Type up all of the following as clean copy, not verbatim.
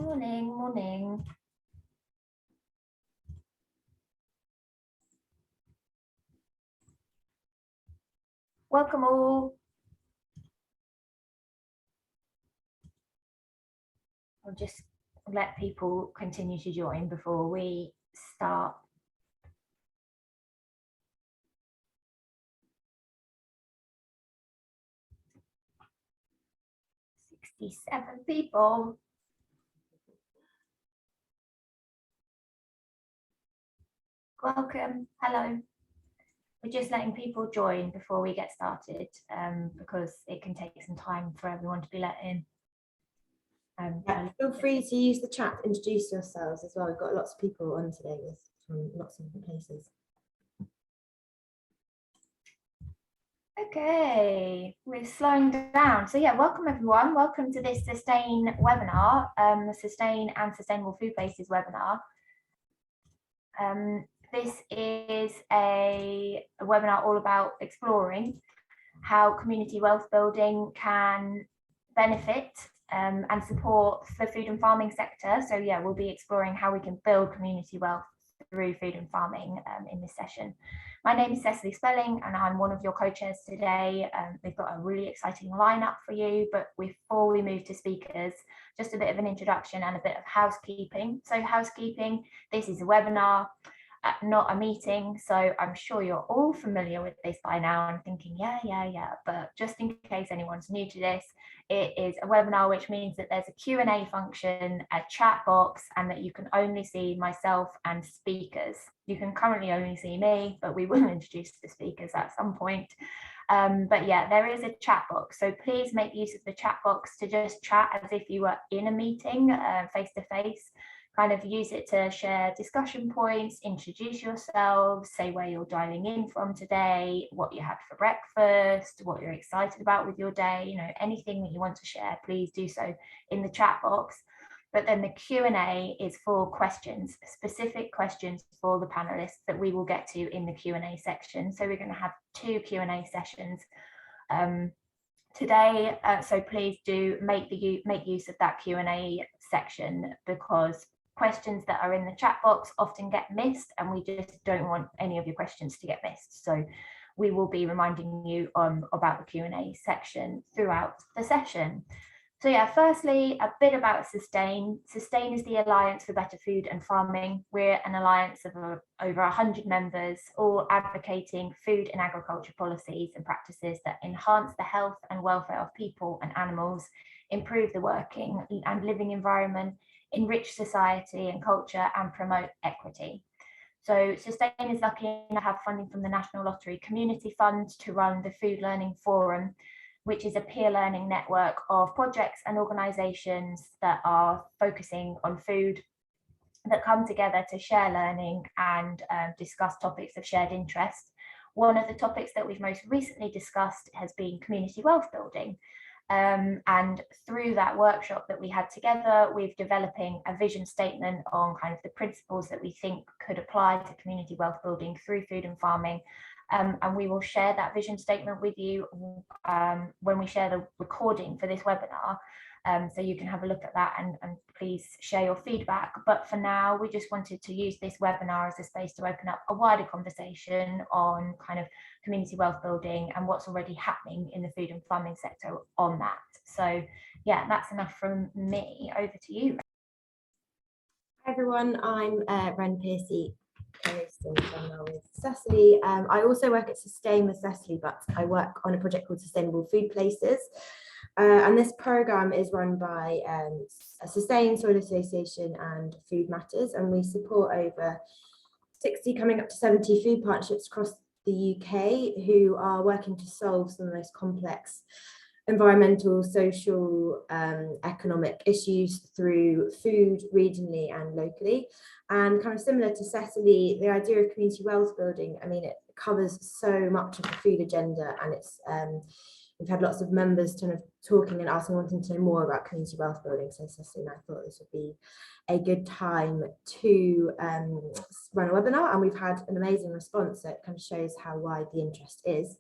Morning, morning. Welcome all. I'll just let people continue to join before we start. Seven people. Welcome. Hello. We're just letting people join before we get started because it can take some time for everyone to be let in. Feel free to use the chat to introduce yourselves as well. We've got lots of people on today from lots of different places. Okay, we're slowing down. So yeah, welcome everyone. Welcome to this Sustain webinar, the Sustain and Sustainable Food Places webinar. This is a webinar all about exploring how community wealth building can benefit and support the food and farming sector. So yeah, we'll be exploring how we can build community wealth through food and farming in this session. My name is Cecily Spelling and I'm one of your co-chairs today. We've got a really exciting lineup for you, but before we move to speakers, just a bit of an introduction and a bit of housekeeping. So housekeeping, this is a webinar, not a meeting, so I'm sure you're all familiar with this by now and thinking yeah, but just in case anyone's new to this, it is a webinar, which means that there's a Q&A function, a chat box, and that you can only see myself and speakers. You can currently only see me, but we will introduce the speakers at some point. But yeah, there is a chat box, so please make use of the chat box to just chat as if you were in a meeting face to face. Kind of use it to share discussion points, introduce yourselves, say where you're dialing in from today, what you had for breakfast, what you're excited about with your day, you know, anything that you want to share, please do so in the chat box. But then the Q&A is for questions, specific questions for the panelists that we will get to in the Q&A section. So we're going to have 2 Q&A sessions today, so please do make use of that Q&A section, because questions that are in the chat box often get missed and we just don't want any of your questions to get missed. So we will be reminding you about the Q&A section throughout the session. So yeah, firstly, a bit about Sustain. Sustain is the Alliance for Better Food and Farming. We're an alliance of over 100 members, all advocating food and agriculture policies and practices that enhance the health and welfare of people and animals, improve the working and living environment, enrich society and culture, and promote equity. So Sustain is lucky enough to have funding from the National Lottery Community Fund to run the Food Learning Forum, which is a peer learning network of projects and organisations that are focusing on food, that come together to share learning and discuss topics of shared interest. One of the topics that we've most recently discussed has been community wealth building. And through that workshop that we had together, we're developing a vision statement on kind of the principles that we think could apply to community wealth building through food and farming. And we will share that vision statement with you when we share the recording for this webinar. So you can have a look at that and please share your feedback. But for now, we just wanted to use this webinar as a space to open up a wider conversation on kind of community wealth building and what's already happening in the food and farming sector on that. So yeah, that's enough from me. Over to you. Hi everyone, I'm Ren Piercy, with Cecily. I also work at Sustain with Cecily, but I work on a project called Sustainable Food Places. And this programme is run by Sustain, Soil Association and Food Matters, and we support over 60, coming up to 70 food partnerships across the UK who are working to solve some of the most complex environmental, social, economic issues through food regionally and locally. And kind of similar to Cecily, the idea of community wealth building, I mean, it covers so much of the food agenda, and it's we've had lots of members kind of talking and asking, wanting to know more about community wealth building. So Cecily and I thought this would be a good time to run a webinar, and we've had an amazing response. So it kind of shows how wide the interest is.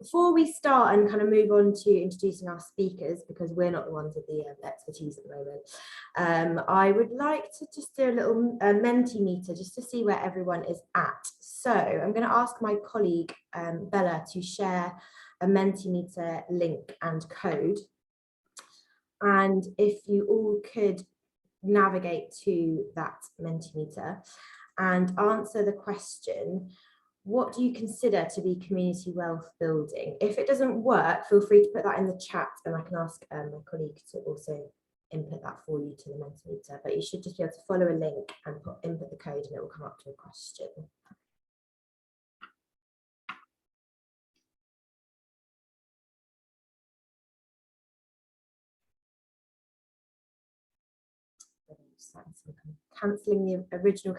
Before we start and kind of move on to introducing our speakers, because we're not the ones with the expertise at the moment, I would like to just do a little Mentimeter just to see where everyone is at. So I'm going to ask my colleague Bella to share a Mentimeter link and code. And if you all could navigate to that Mentimeter and answer the question, what do you consider to be community wealth building? If it doesn't work, feel free to put that in the chat and I can ask my colleague to also input that for you to the Mentimeter. But you should just be able to follow a link and input the code and it will come up to a question. Cancelling the original,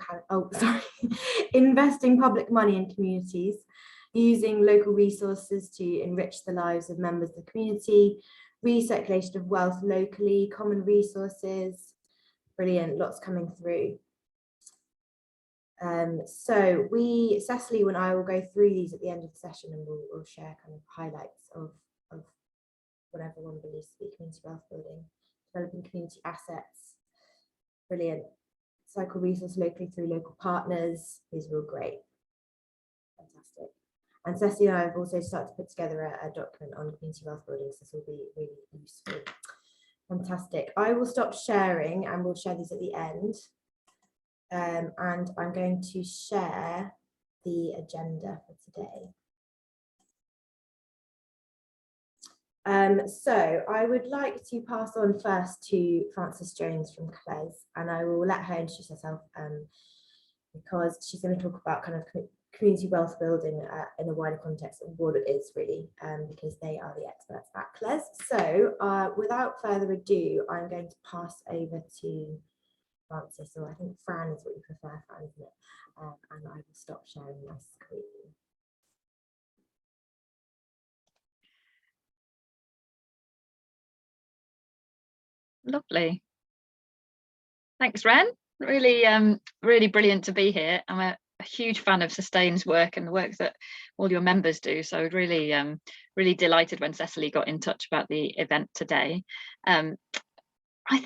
investing public money in communities, using local resources to enrich the lives of members of the community, recirculation of wealth locally, common resources. Brilliant, lots coming through. So Cecily and I will go through these at the end of the session and we'll share kind of highlights of what everyone believes to be community wealth building, developing community assets. Brilliant. Cycle resource locally through local partners is real great. Fantastic. And Cecily and I have also started to put together a document on community wealth building, so this will be really useful. Fantastic. I will stop sharing and we'll share these at the end. And I'm going to share the agenda for today. So I would like to pass on first to Frances Jones from CLES, and I will let her introduce herself because she's going to talk about kind of community wealth building in a wider context of what it is really, because they are the experts at CLES. So without further ado, I'm going to pass over to Frances, or I think Fran is what you prefer, Fran, isn't it? And I will stop sharing my screen. Lovely. Thanks, Ren. Really, really brilliant to be here. I'm a huge fan of Sustain's work and the work that all your members do. So really, really delighted when Cecily got in touch about the event today. I was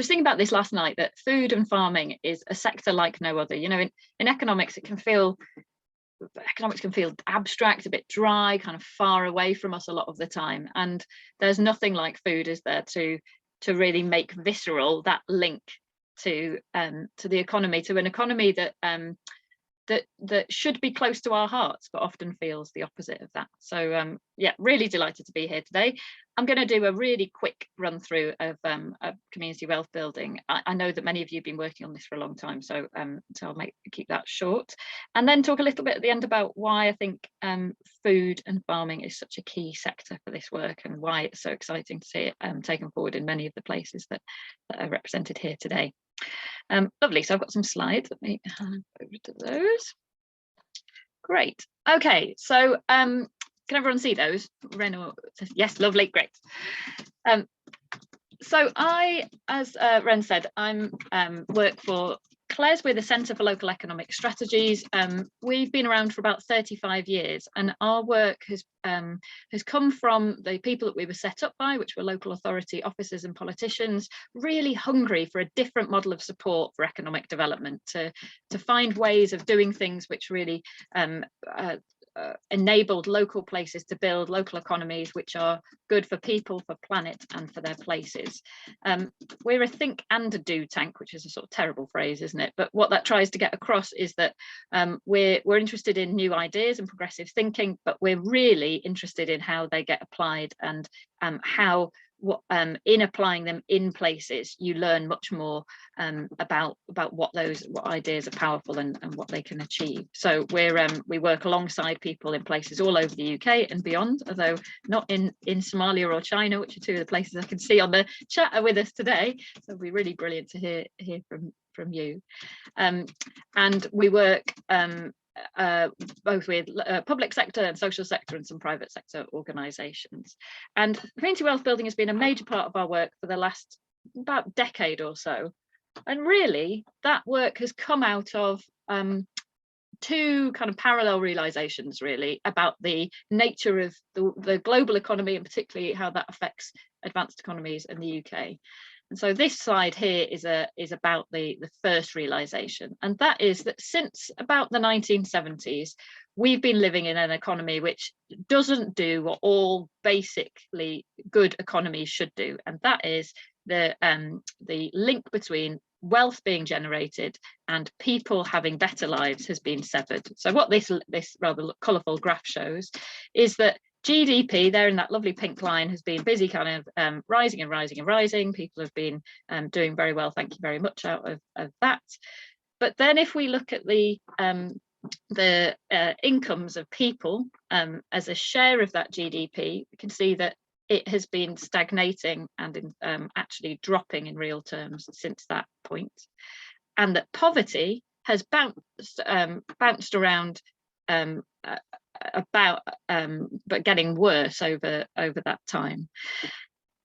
thinking about this last night, that food and farming is a sector like no other. You know, in economics, economics can feel abstract, a bit dry, kind of far away from us a lot of the time. And there's nothing like food, is there, to really make visceral that link to the economy, to an economy that that should be close to our hearts, but often feels the opposite of that. So yeah, really delighted to be here today. I'm going to do a really quick run through of community wealth building. I know that many of you have been working on this for a long time, so I'll keep that short, and then talk a little bit at the end about why I think food and farming is such a key sector for this work, and why it's so exciting to see it taken forward in many of the places that are represented here today. Lovely, so I've got some slides, let me hand over to those. Great, okay, so can everyone see those? Ren, yes, lovely, great. So as Ren said, I'm work for CLES. We're the Centre for Local Economic Strategies. We've been around for about 35 years, and our work has come from the people that we were set up by, which were local authority officers and politicians, really hungry for a different model of support for economic development, to find ways of doing things which really enabled local places to build local economies which are good for people, for planet, and for their places. We're a think and a do tank, which is a sort of terrible phrase, isn't it? But what that tries to get across is that we're interested in new ideas and progressive thinking, but we're really interested in how they get applied, and how in applying them in places you learn much more about what ideas are powerful and what they can achieve. So we work alongside people in places all over the UK and beyond, although not in Somalia or China, which are two of the places I can see on the chat are with us today. So it'll be really brilliant to hear from you. And we work both with public sector and social sector and some private sector organisations. And community wealth building has been a major part of our work for the last about decade or so. And really that work has come out of two kind of parallel realizations really about the nature of the global economy, and particularly how that affects advanced economies in the UK. And so this slide here is about the first realization, and that is that since about the 1970s, we've been living in an economy which doesn't do what all basically good economies should do, and that is the link between wealth being generated and people having better lives has been severed. So what this rather colourful graph shows is that GDP there in that lovely pink line has been busy kind of rising and rising and rising. People have been doing very well, thank you very much, out of that. But then if we look at the incomes of people as a share of that GDP, we can see that it has been stagnating and actually dropping in real terms since that point, and that poverty has bounced around but getting worse over that time.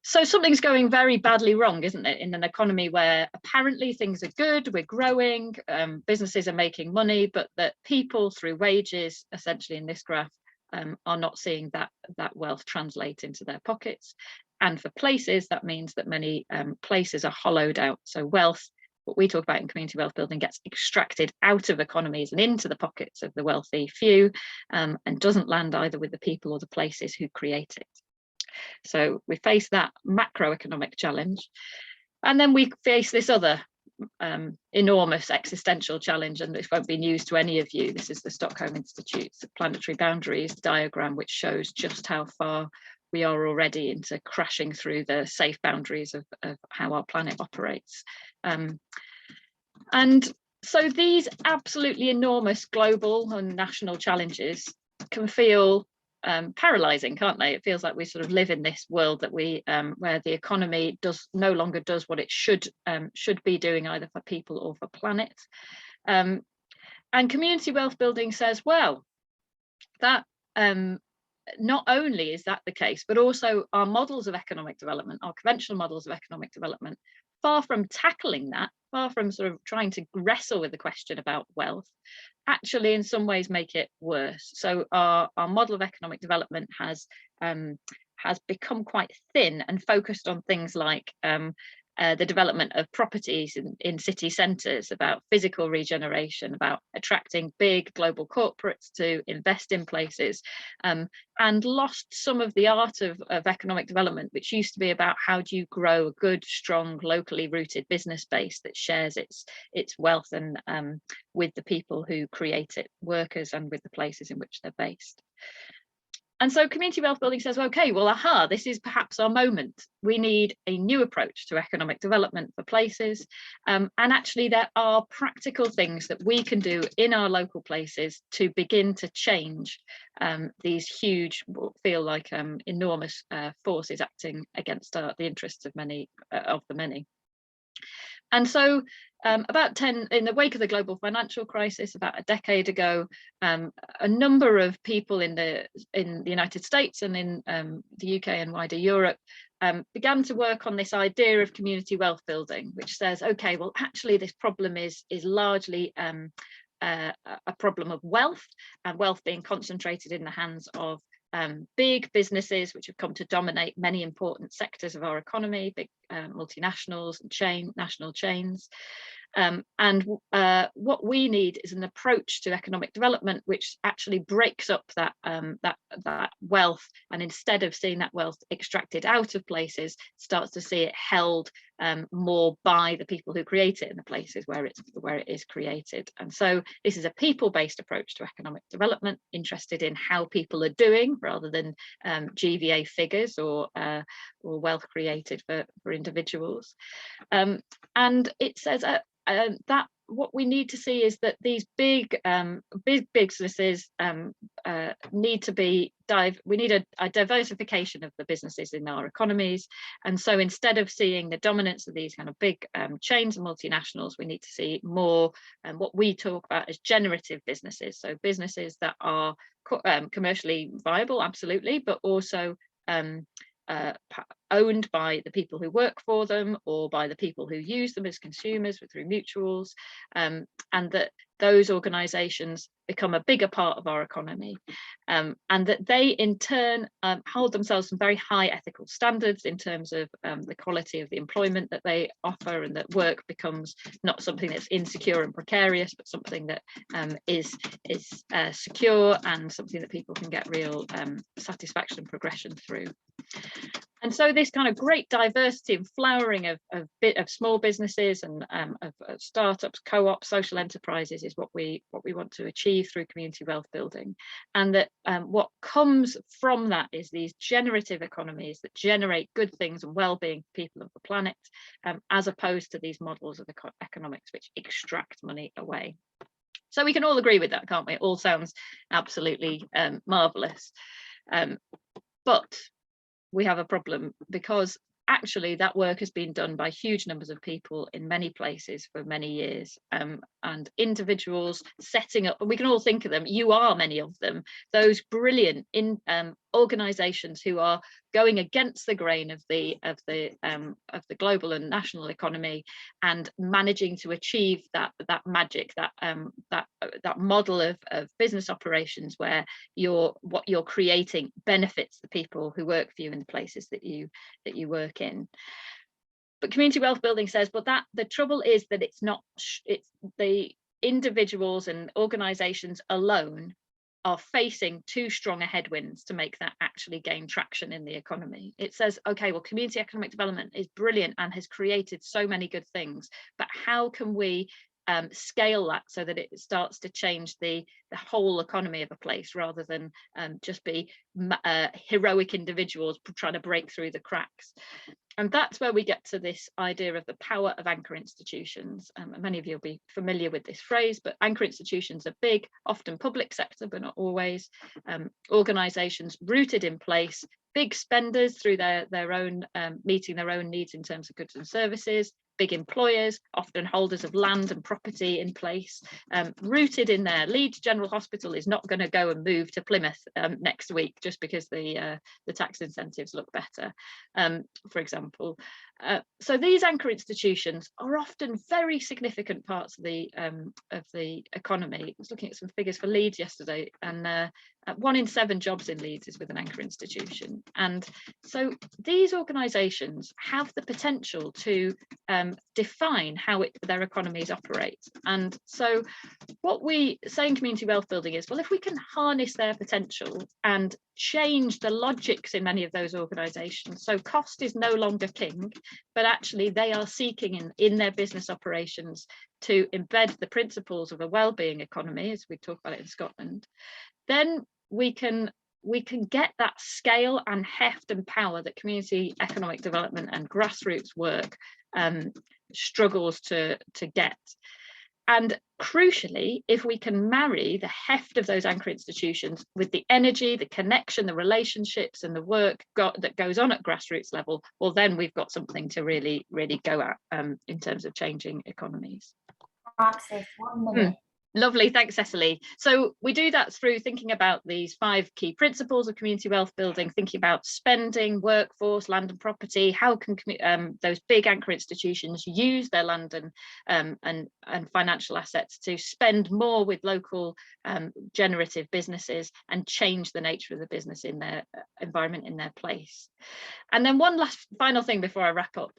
So something's going very badly wrong, isn't it, in an economy where apparently things are good, we're growing, businesses are making money, but that people through wages, essentially in this graph, are not seeing that wealth translate into their pockets. And for places, that means that many places are hollowed out. So wealth, what we talk about in community wealth building, gets extracted out of economies and into the pockets of the wealthy few, and doesn't land either with the people or the places who create it. So we face that macroeconomic challenge, and then we face this other enormous existential challenge, and this won't be news to any of you. This is the Stockholm Institute's Planetary Boundaries diagram, which shows just how far we are already into crashing through the safe boundaries of how our planet operates. And so these absolutely enormous global and national challenges can feel paralyzing, can't they? It feels like we sort of live in this world that we where the economy no longer does what it should be doing, either for people or for planet. And community wealth building says, well, that not only is that the case, but also our models of economic development, our conventional models of economic development, far from tackling that, far from sort of trying to wrestle with the question about wealth, actually in some ways make it worse. So our model of economic development has become quite thin and focused on things like the development of properties in city centres, about physical regeneration, about attracting big global corporates to invest in places, and lost some of the art of economic development, which used to be about how do you grow a good, strong, locally rooted business base that shares its wealth and with the people who create it, workers, and with the places in which they're based. And so community wealth building says, okay, well, this is perhaps our moment. We need a new approach to economic development for places. And actually, there are practical things that we can do in our local places to begin to change these huge, what feel like enormous forces acting against the interests of many of the many. And so in the wake of the global financial crisis, about a decade ago, a number of people in the United States and in the UK and wider Europe began to work on this idea of community wealth building, which says, okay, well, actually, this problem is largely a problem of wealth, and wealth being concentrated in the hands of big businesses which have come to dominate many important sectors of our economy, big multinationals and national chains. And what we need is an approach to economic development which actually breaks up that wealth, and instead of seeing that wealth extracted out of places, starts to see it held more by the people who create it in the places where it is created. And so this is a people-based approach to economic development, interested in how people are doing rather than GVA figures or wealth created for individuals. And it says that what we need to see is that these big businesses need to be we need a diversification of the businesses in our economies. And so instead of seeing the dominance of these kind of big chains and multinationals, we need to see more what we talk about as generative businesses. So businesses that are commercially viable, absolutely, but also owned by the people who work for them or by the people who use them as consumers through mutuals, and that those organisations become a bigger part of our economy, and that they in turn hold themselves some very high ethical standards in terms of the quality of the employment that they offer, and that work becomes not something that's insecure and precarious, but something that is secure and something that people can get real satisfaction and progression through. And so this kind of great diversity and flowering of small businesses and of startups, co-ops, social enterprises is what we want to achieve through community wealth building. And that what comes from that is these generative economies that generate good things and well-being for people of the planet, as opposed to these models of economics which extract money away. So we can all agree with that, can't we? It all sounds absolutely marvelous. But we have a problem, because actually that work has been done by huge numbers of people in many places for many years, and individuals setting up, and we can all think of them, you are many of them, those brilliant organizations who are going against the grain of the global and national economy and managing to achieve that magic, that model of business operations where what you're creating benefits the people who work for you in the places that you work in. But community wealth building says, but the trouble is that it's the individuals and organizations alone are facing too strong a headwinds to make that actually gain traction in the economy. It says, okay, well, community economic development is brilliant and has created so many good things, but how can we scale that so that it starts to change the whole economy of a place, rather than just be heroic individuals trying to break through the cracks? And that's where we get to this idea of the power of anchor institutions. And many of you will be familiar with this phrase, but anchor institutions are big, often public sector, but not always, organisations rooted in place, big spenders through their own meeting their own needs in terms of goods and services, big employers, often holders of land and property in place, rooted in there. Leeds General Hospital is not going to go and move to Plymouth next week just because the tax incentives look better, for example. So these anchor institutions are often very significant parts of the economy. I was looking at some figures for Leeds yesterday, and 1 in 7 jobs in Leeds is with an anchor institution. And so these organisations have the potential to define how their economies operate. And so what we say in community wealth building is, well, if we can harness their potential and change the logics in many of those organisations, so cost is no longer king, but actually they are seeking in their business operations to embed the principles of a well-being economy, as we talk about it in Scotland, then we can get that scale and heft and power that community economic development and grassroots work struggles to get. And crucially, if we can marry the heft of those anchor institutions with the energy, the connection, the relationships and the work that goes on at grassroots level, well, then we've got something to really, really go at in terms of changing economies. Francis, 1 minute. Lovely, thanks, Cecily. So we do that through thinking about these 5 key principles of community wealth building, thinking about spending, workforce, land and property. How can those big anchor institutions use their land and financial assets to spend more with local generative businesses and change the nature of the business in their environment, in their place? And then one last final thing before I wrap up.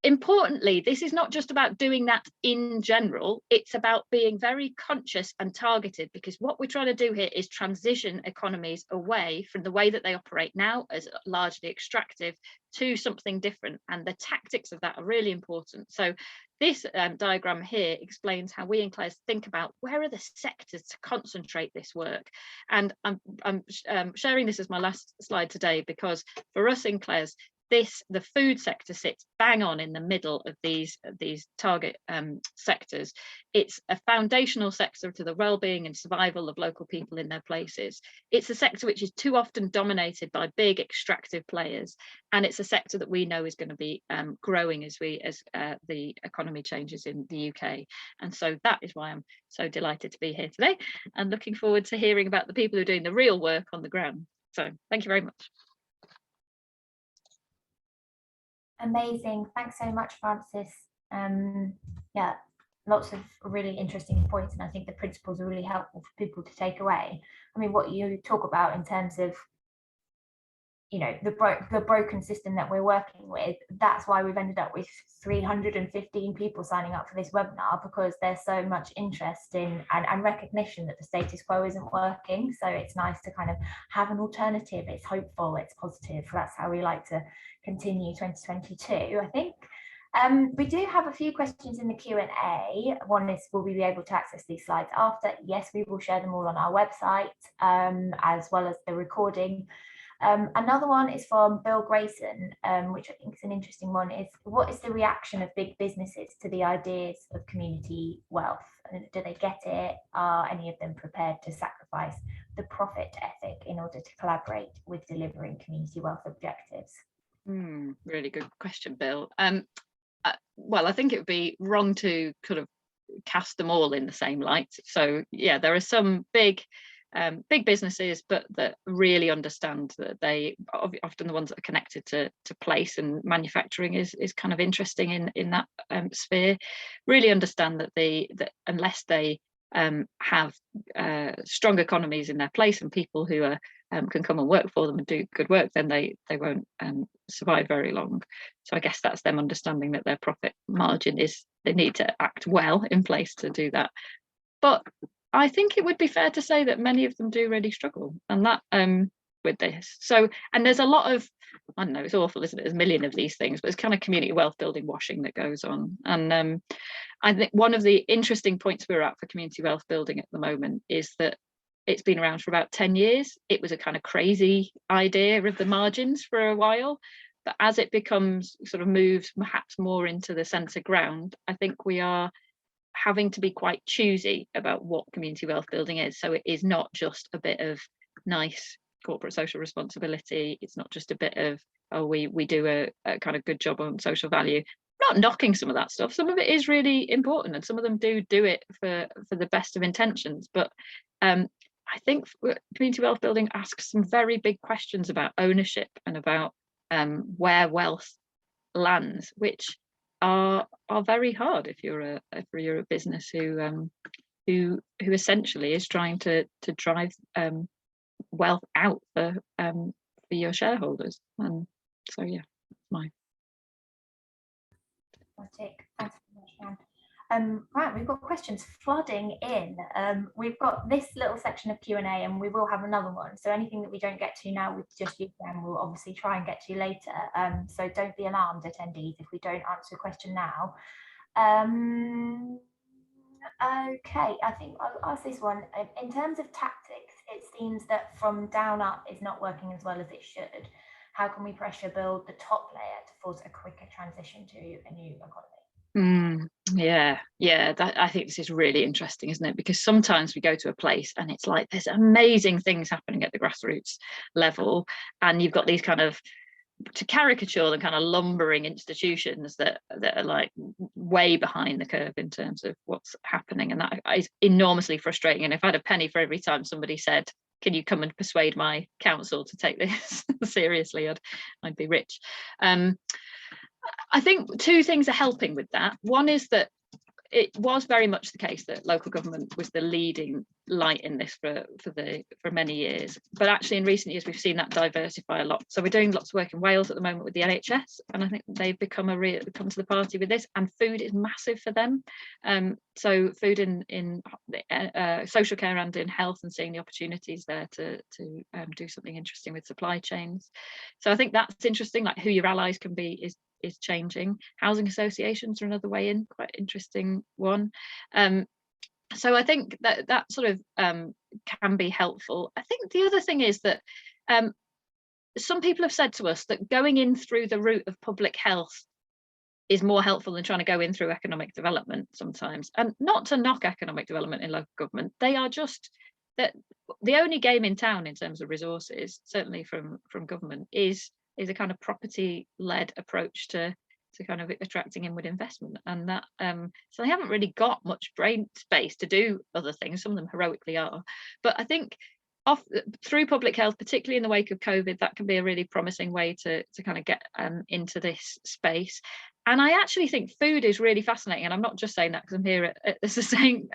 Importantly, this is not just about doing that in general, it's about being very conscious and targeted, because what we're trying to do here is transition economies away from the way that they operate now as largely extractive to something different, and the tactics of that are really important. So this diagram here explains how we in CLES think about where are the sectors to concentrate this work. And I'm sharing this as my last slide today because for us in CLES, the food sector sits bang on in the middle of these target sectors. It's a foundational sector to the well-being and survival of local people in their places. It's a sector which is too often dominated by big extractive players, and it's a sector that we know is going to be growing as the economy changes in the UK. And so that is why I'm so delighted to be here today and looking forward to hearing about the people who are doing the real work on the ground. So thank you very much. Amazing. Thanks so much, Francis. Yeah, lots of really interesting points, and I think the principles are really helpful for people to take away. I mean, what you talk about in terms of, you know, the broken system that we're working with, that's why we've ended up with 315 people signing up for this webinar, because there's so much interest in and recognition that the status quo isn't working. So it's nice to kind of have an alternative. It's hopeful, it's positive. That's how we like to continue 2022, I think. We do have a few questions in the Q&A. One is, will we be able to access these slides after? Yes, we will share them all on our website, as well as the recording. Another one is from Bill Grayson, which I think is an interesting one, is what is the reaction of big businesses to the ideas of community wealth? Do they get it? Are any of them prepared to sacrifice the profit ethic in order to collaborate with delivering community wealth objectives? Really good question, Bill. Well, I think it would be wrong to kind of cast them all in the same light. So yeah, there are some big businesses, but that really understand that they often the ones that are connected to place, and manufacturing is kind of interesting in that sphere, really understand that unless they have strong economies in their place and people who are can come and work for them and do good work, then they won't survive very long. So I guess that's them understanding that their profit margin is, they need to act well in place to do that. But I think it would be fair to say that many of them do really struggle, and that with this. So, and there's a lot of, I don't know, it's awful, isn't it? There's a million of these things, but it's kind of community wealth building washing that goes on. And I think one of the interesting points we're at for community wealth building at the moment is that it's been around for about 10 years. It was a kind of crazy idea of the margins for a while, but as it becomes sort of moves perhaps more into the centre ground, I think we are having to be quite choosy about what community wealth building is. So it is not just a bit of nice corporate social responsibility. It's not just a bit of, oh, we do a kind of good job on social value. Not knocking some of that stuff. Some of it is really important, and some of them do it for the best of intentions. But I think community wealth building asks some very big questions about ownership and about where wealth lands, which are very hard if you're a business who essentially is trying to drive wealth out for your shareholders. And so yeah, that's my. Thanks very much, Jan. Right, we've got questions flooding in. We've got this little section of Q&A, and we will have another one. So anything that we don't get to now with just you, Jan, we'll obviously try and get to later. So don't be alarmed, attendees, if we don't answer a question now. Okay, I think I'll ask this one. In terms of tactics, it seems that from down up is not working as well as it should. How can we pressure build the top layer to force a quicker transition to a new economy? Yeah, that, I think this is really interesting, isn't it? Because sometimes we go to a place and it's like there's amazing things happening at the grassroots level, and you've got these kind of, to caricature them, kind of lumbering institutions that are like way behind the curve in terms of what's happening, and that is enormously frustrating. And if I had a penny for every time somebody said, can you come and persuade my council to take this seriously, I'd be rich. I think two things are helping with that. One is that it was very much the case that local government was the leading light in this for many years, but actually in recent years we've seen that diversify a lot. So we're doing lots of work in Wales at the moment with the NHS, and I think they've come to the party with this, and food is massive for them. So food in social care and in health, and seeing the opportunities there to do something interesting with supply chains. So I think that's interesting, like who your allies can be is changing. Housing associations are another way in, quite interesting one. So I think that sort of can be helpful. I think the other thing is that some people have said to us that going in through the route of public health is more helpful than trying to go in through economic development sometimes. And not to knock economic development in local government, they are just that the only game in town in terms of resources, certainly from government, is a kind of property-led approach to kind of attracting inward investment, and that so they haven't really got much brain space to do other things. Some of them heroically are, but I think through public health, particularly in the wake of COVID, that can be a really promising way to kind of get into this space. And I actually think food is really fascinating, and I'm not just saying that because I'm here at the saying,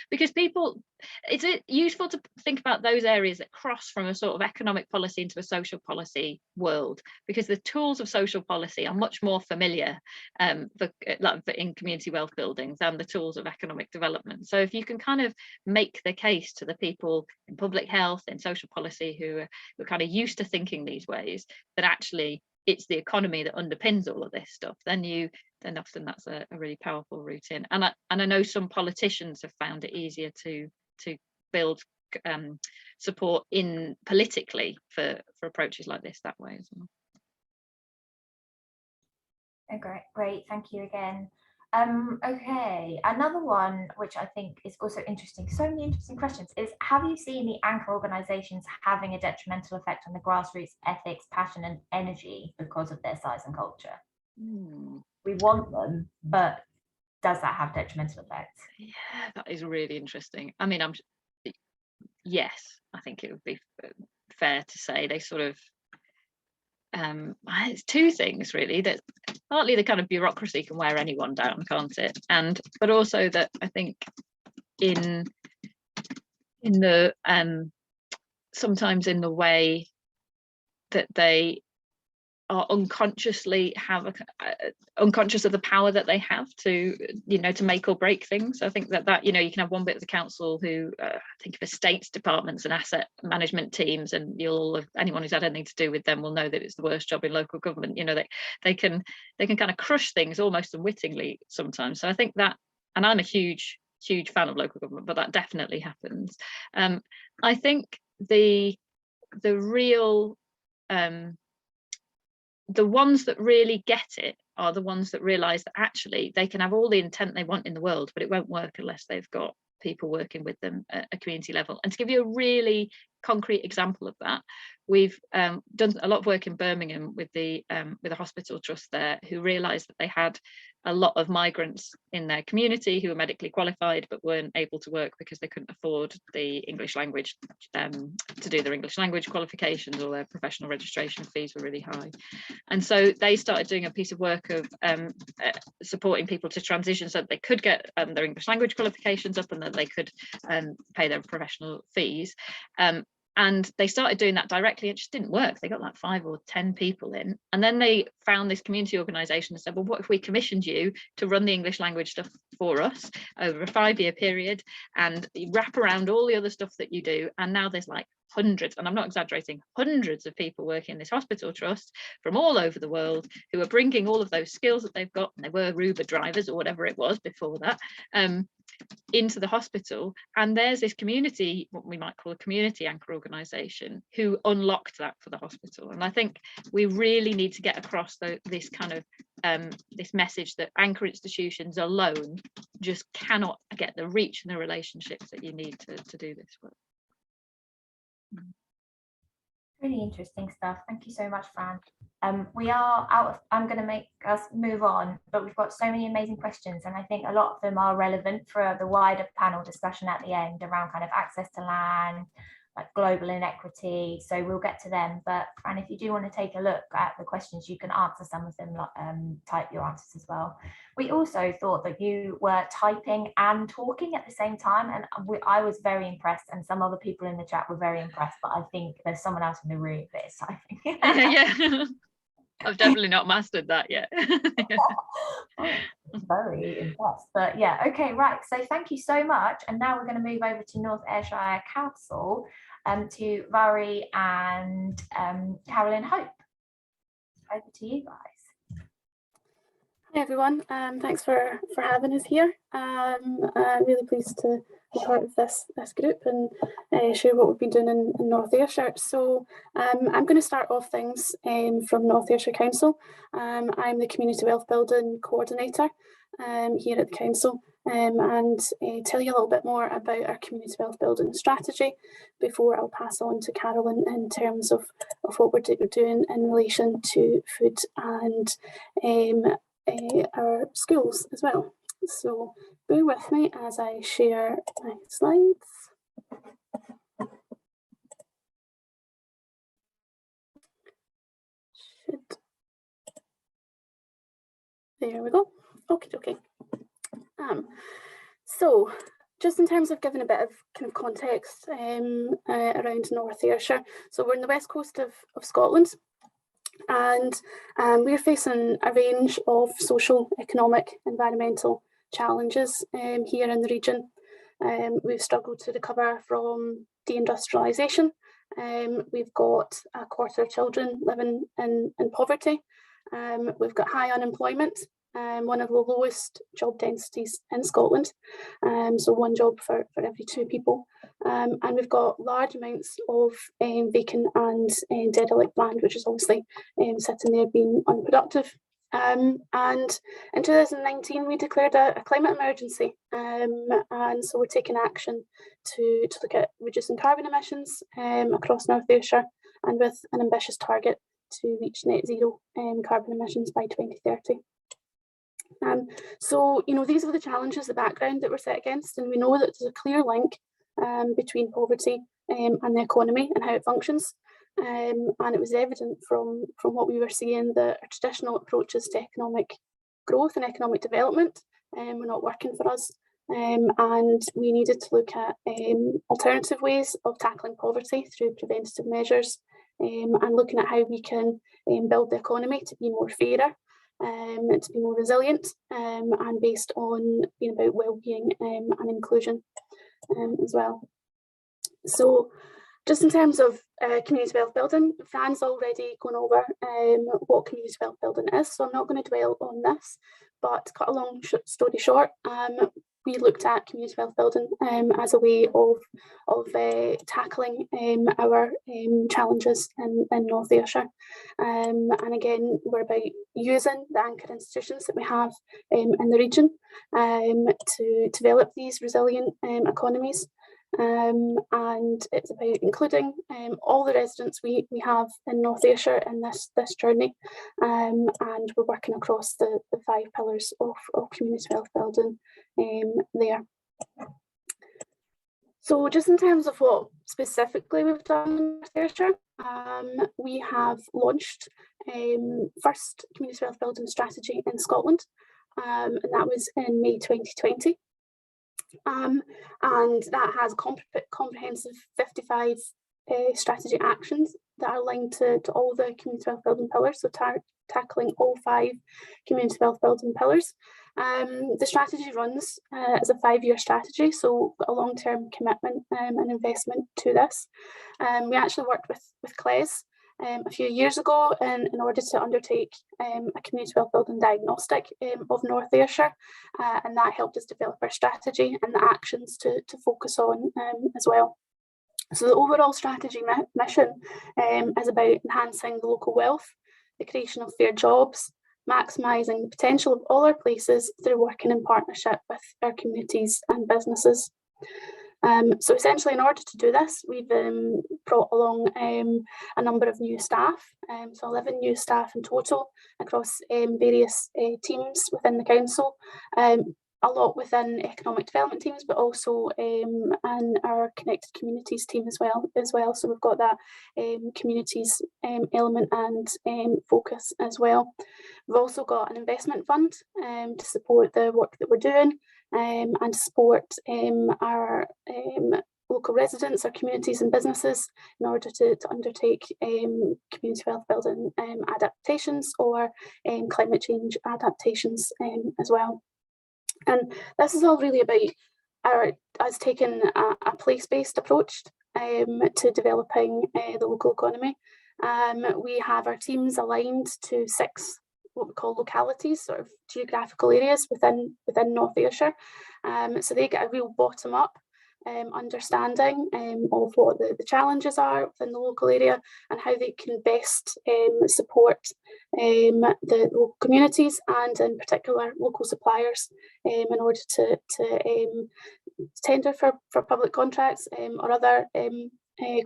because it's useful to think about those areas that cross from a sort of economic policy into a social policy world, because the tools of social policy are much more familiar in community wealth building than the tools of economic development. So if you can kind of make the case to the people in public health, in social policy, who are kind of used to thinking these ways, that actually it's the economy that underpins all of this stuff, then often that's a really powerful route in. And I know some politicians have found it easier to build support in politically for approaches like this that way as well. Oh, great, thank you again. Okay, another one which I think is also interesting, so many interesting questions, is have you seen the anchor organisations having a detrimental effect on the grassroots ethics, passion and energy because of their size and culture? We want them, but does that have detrimental effects? Yeah, that is really interesting. I mean, yes, I think it would be fair to say they sort of it's two things really, that partly the kind of bureaucracy can wear anyone down, can't it, but also that I think in the sometimes in the way that they are unconsciously unconscious of the power that they have to to make or break things. I think that you can have one bit of the council who think of estates departments and asset management teams, and anyone who's had anything to do with them will know that it's the worst job in local government. They can kind of crush things almost unwittingly sometimes. So I think that, and I'm a huge fan of local government, but that definitely happens. I think the real the ones that really get it are the ones that realize that actually they can have all the intent they want in the world, but it won't work unless they've got people working with them at a community level. And to give you a really concrete example of that, we've done a lot of work in Birmingham with a hospital trust there, who realized that they had a lot of migrants in their community who were medically qualified but weren't able to work because they couldn't afford the English language to do their English language qualifications, or their professional registration fees were really high. And so they started doing a piece of work of supporting people to transition so that they could get their English language qualifications up and that they could pay their professional fees. And they started doing that directly. It just didn't work. They got like 5 or 10 people in. And then they found this community organisation and said, well, what if we commissioned you to run the English language stuff for us over a 5-year period and wrap around all the other stuff that you do? And now there's like hundreds, and I'm not exaggerating, hundreds of people working in this hospital trust from all over the world who are bringing all of those skills that they've got, and they were Uber drivers or whatever it was before that, into the hospital. And there's this community, what we might call a community anchor organisation, who unlocked that for the hospital. And I think we really need to get across this kind of this message that anchor institutions alone just cannot get the reach and the relationships that you need to do this work. Really interesting stuff. Thank you so much, Fran. We are out of, I'm going to make us move on, but we've got so many amazing questions, and I think a lot of them are relevant for the wider panel discussion at the end around kind of access to land, like global inequity. So we'll get to them. But Fran, if you do want to take a look at the questions, you can answer some of them, type your answers as well. We also thought that you were typing and talking at the same time, and I was very impressed, and some other people in the chat were very impressed, but I think there's someone else in the room that is typing. Yeah. I've definitely not mastered that yet. Very impressed, but yeah, okay, right. So thank you so much. And now we're going to move over to North Ayrshire Council, to Valerie and Carolyn Hope. Over to you guys. Hi everyone, thanks for having us here. I'm really pleased to be part of this group and share what we've been doing in North Ayrshire. So I'm going to start off things from North Ayrshire Council. I'm the Community Wealth Building Coordinator here at the Council, and tell you a little bit more about our Community Wealth Building strategy before I'll pass on to Carolyn in terms of what we're doing in relation to food and our schools as well. So bear with me as I share my slides. There we go. Okay. So just in terms of giving a bit of kind of context around North Ayrshire. So we're in the west coast of Scotland, and we're facing a range of social, economic, environmental challenges here in the region. We've struggled to recover from deindustrialisation. We've got a quarter of children living in poverty. We've got high unemployment, one of the lowest job densities in Scotland, so one job for every 2 people. And we've got large amounts of vacant and derelict land, which is obviously sitting there being unproductive. And in 2019, we declared a climate emergency, and so we're taking action to look at reducing carbon emissions across North Ayrshire, and with an ambitious target to reach net zero carbon emissions by 2030. So, you know, these are the challenges, the background that we're set against, and we know that there's a clear link between poverty and the economy and how it functions. And it was evident from what we were seeing that our traditional approaches to economic growth and economic development were not working for us. And we needed to look at alternative ways of tackling poverty through preventative measures, and looking at how we can build the economy to be more fairer, to be more resilient, and based on being about well-being and inclusion as well. So just in terms of community wealth building, Fran's already gone over what community wealth building is, so I'm not going to dwell on this, but to cut a long story short, we looked at community wealth building as a way of tackling our challenges in North Ayrshire. And again, we're about using the anchor institutions that we have in the region to develop these resilient economies. And it's about including all the residents we have in North Ayrshire in this journey, and we're working across the 5 pillars of community wealth building there. So just in terms of what specifically we've done in North Ayrshire, we have launched first community wealth building strategy in Scotland, and that was in May 2020. And that has comprehensive 55 strategy actions that are linked to all the community wealth building pillars, so tackling all 5 community wealth building pillars. The strategy runs as a 5-year strategy, so a long-term commitment and investment to this. We actually worked with CLES a few years ago in order to undertake a community wealth building diagnostic of North Ayrshire, and that helped us develop our strategy and the actions to focus on as well. So the overall strategy mission is about enhancing the local wealth, the creation of fair jobs, maximising the potential of all our places through working in partnership with our communities and businesses. So essentially, in order to do this, we've brought along a number of new staff, so 11 new staff in total across various teams within the council, a lot within economic development teams, but also and our connected communities team as well. So we've got that communities element and focus as well. We've also got an investment fund to support the work that we're doing, and to support our local residents, our communities and businesses in order to undertake community wealth building adaptations or climate change adaptations as well. And this is all really about us taking a place-based approach to developing the local economy. We have our teams aligned to 6 what we call localities, sort of geographical areas within North Ayrshire. So they get a real bottom-up understanding of what the challenges are within the local area and how they can best support the local communities and in particular local suppliers in order to tender for public contracts or other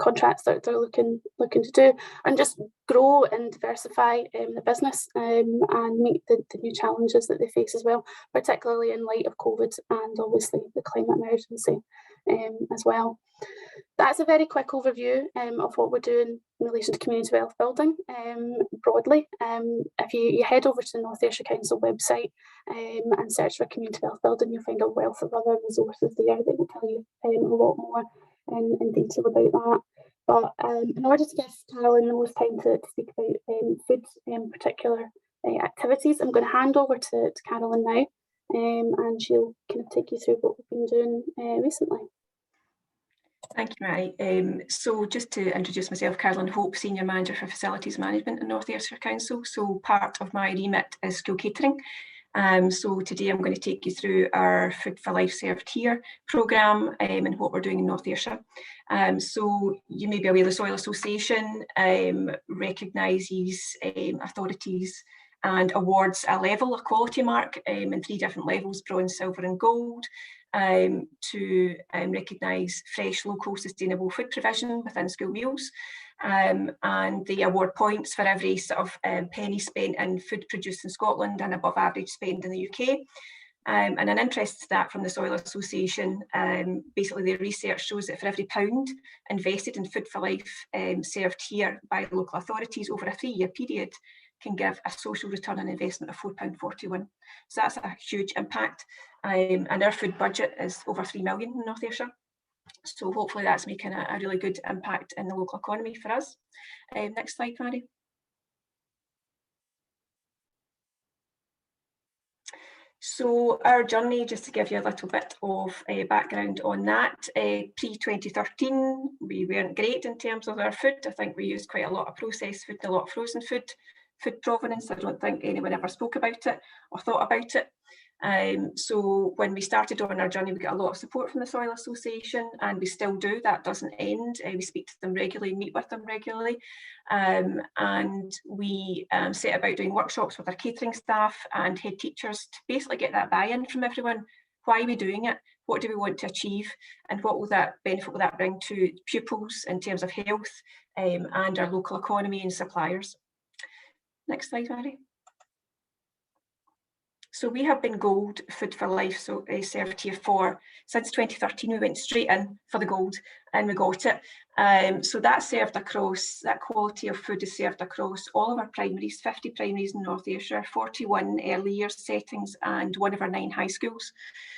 contracts that they're looking to do, and just grow and diversify the business and meet the new challenges that they face as well, particularly in light of COVID and obviously the climate emergency as well. That's a very quick overview of what we're doing in relation to community wealth building broadly. If you head over to the North Ayrshire Council website and search for community wealth building, you'll find a wealth of other resources there that will tell you a lot more in detail about that. But in order to give Carolyn the most time to speak about food particular activities, I'm going to hand over to Carolyn now, and she'll kind of take you through what we've been doing recently. Thank you, Mary. So just to introduce myself, Carolyn Hope, Senior Manager for Facilities Management in North Ayrshire Council. So part of my remit is school catering. So today I'm going to take you through our Food for Life Served Here programme and what we're doing in North Ayrshire. So you may be aware the Soil Association recognises authorities and awards a level, a quality mark in 3 different levels: bronze, silver and gold, to recognise fresh, local, sustainable food provision within school meals. And they award points for every sort of penny spent in food produced in Scotland and above average spend in the UK. And an interesting stat from the Soil Association, basically their research shows that for every £1 invested in Food for Life served here by the local authorities over a 3-year period can give a social return on investment of £4.41. So that's a huge impact. And our food budget is over 3 million in North Ayrshire. So hopefully that's making a really good impact in the local economy for us. Next slide, Mary. So our journey, just to give you a little bit of background on that, pre-2013 we weren't great in terms of our food. I think we used quite a lot of processed food and a lot of frozen food provenance. I don't think anyone ever spoke about it or thought about it. So when we started on our journey, we got a lot of support from the Soil Association, and we still do. That doesn't end. We speak to them regularly, meet with them regularly, and we set about doing workshops with our catering staff and head teachers to basically get that buy-in from everyone. Why are we doing it? What do we want to achieve? And what will that benefit will that bring to pupils in terms of health and our local economy and suppliers? Next slide, Mary. So we have been gold Food for Life served here since 2013. We went straight in for the gold and we got it. So that served across, that quality of food is served across all of our primaries, 50 primaries in North Ayrshire, 41 early years settings and 1 of our 9 high schools.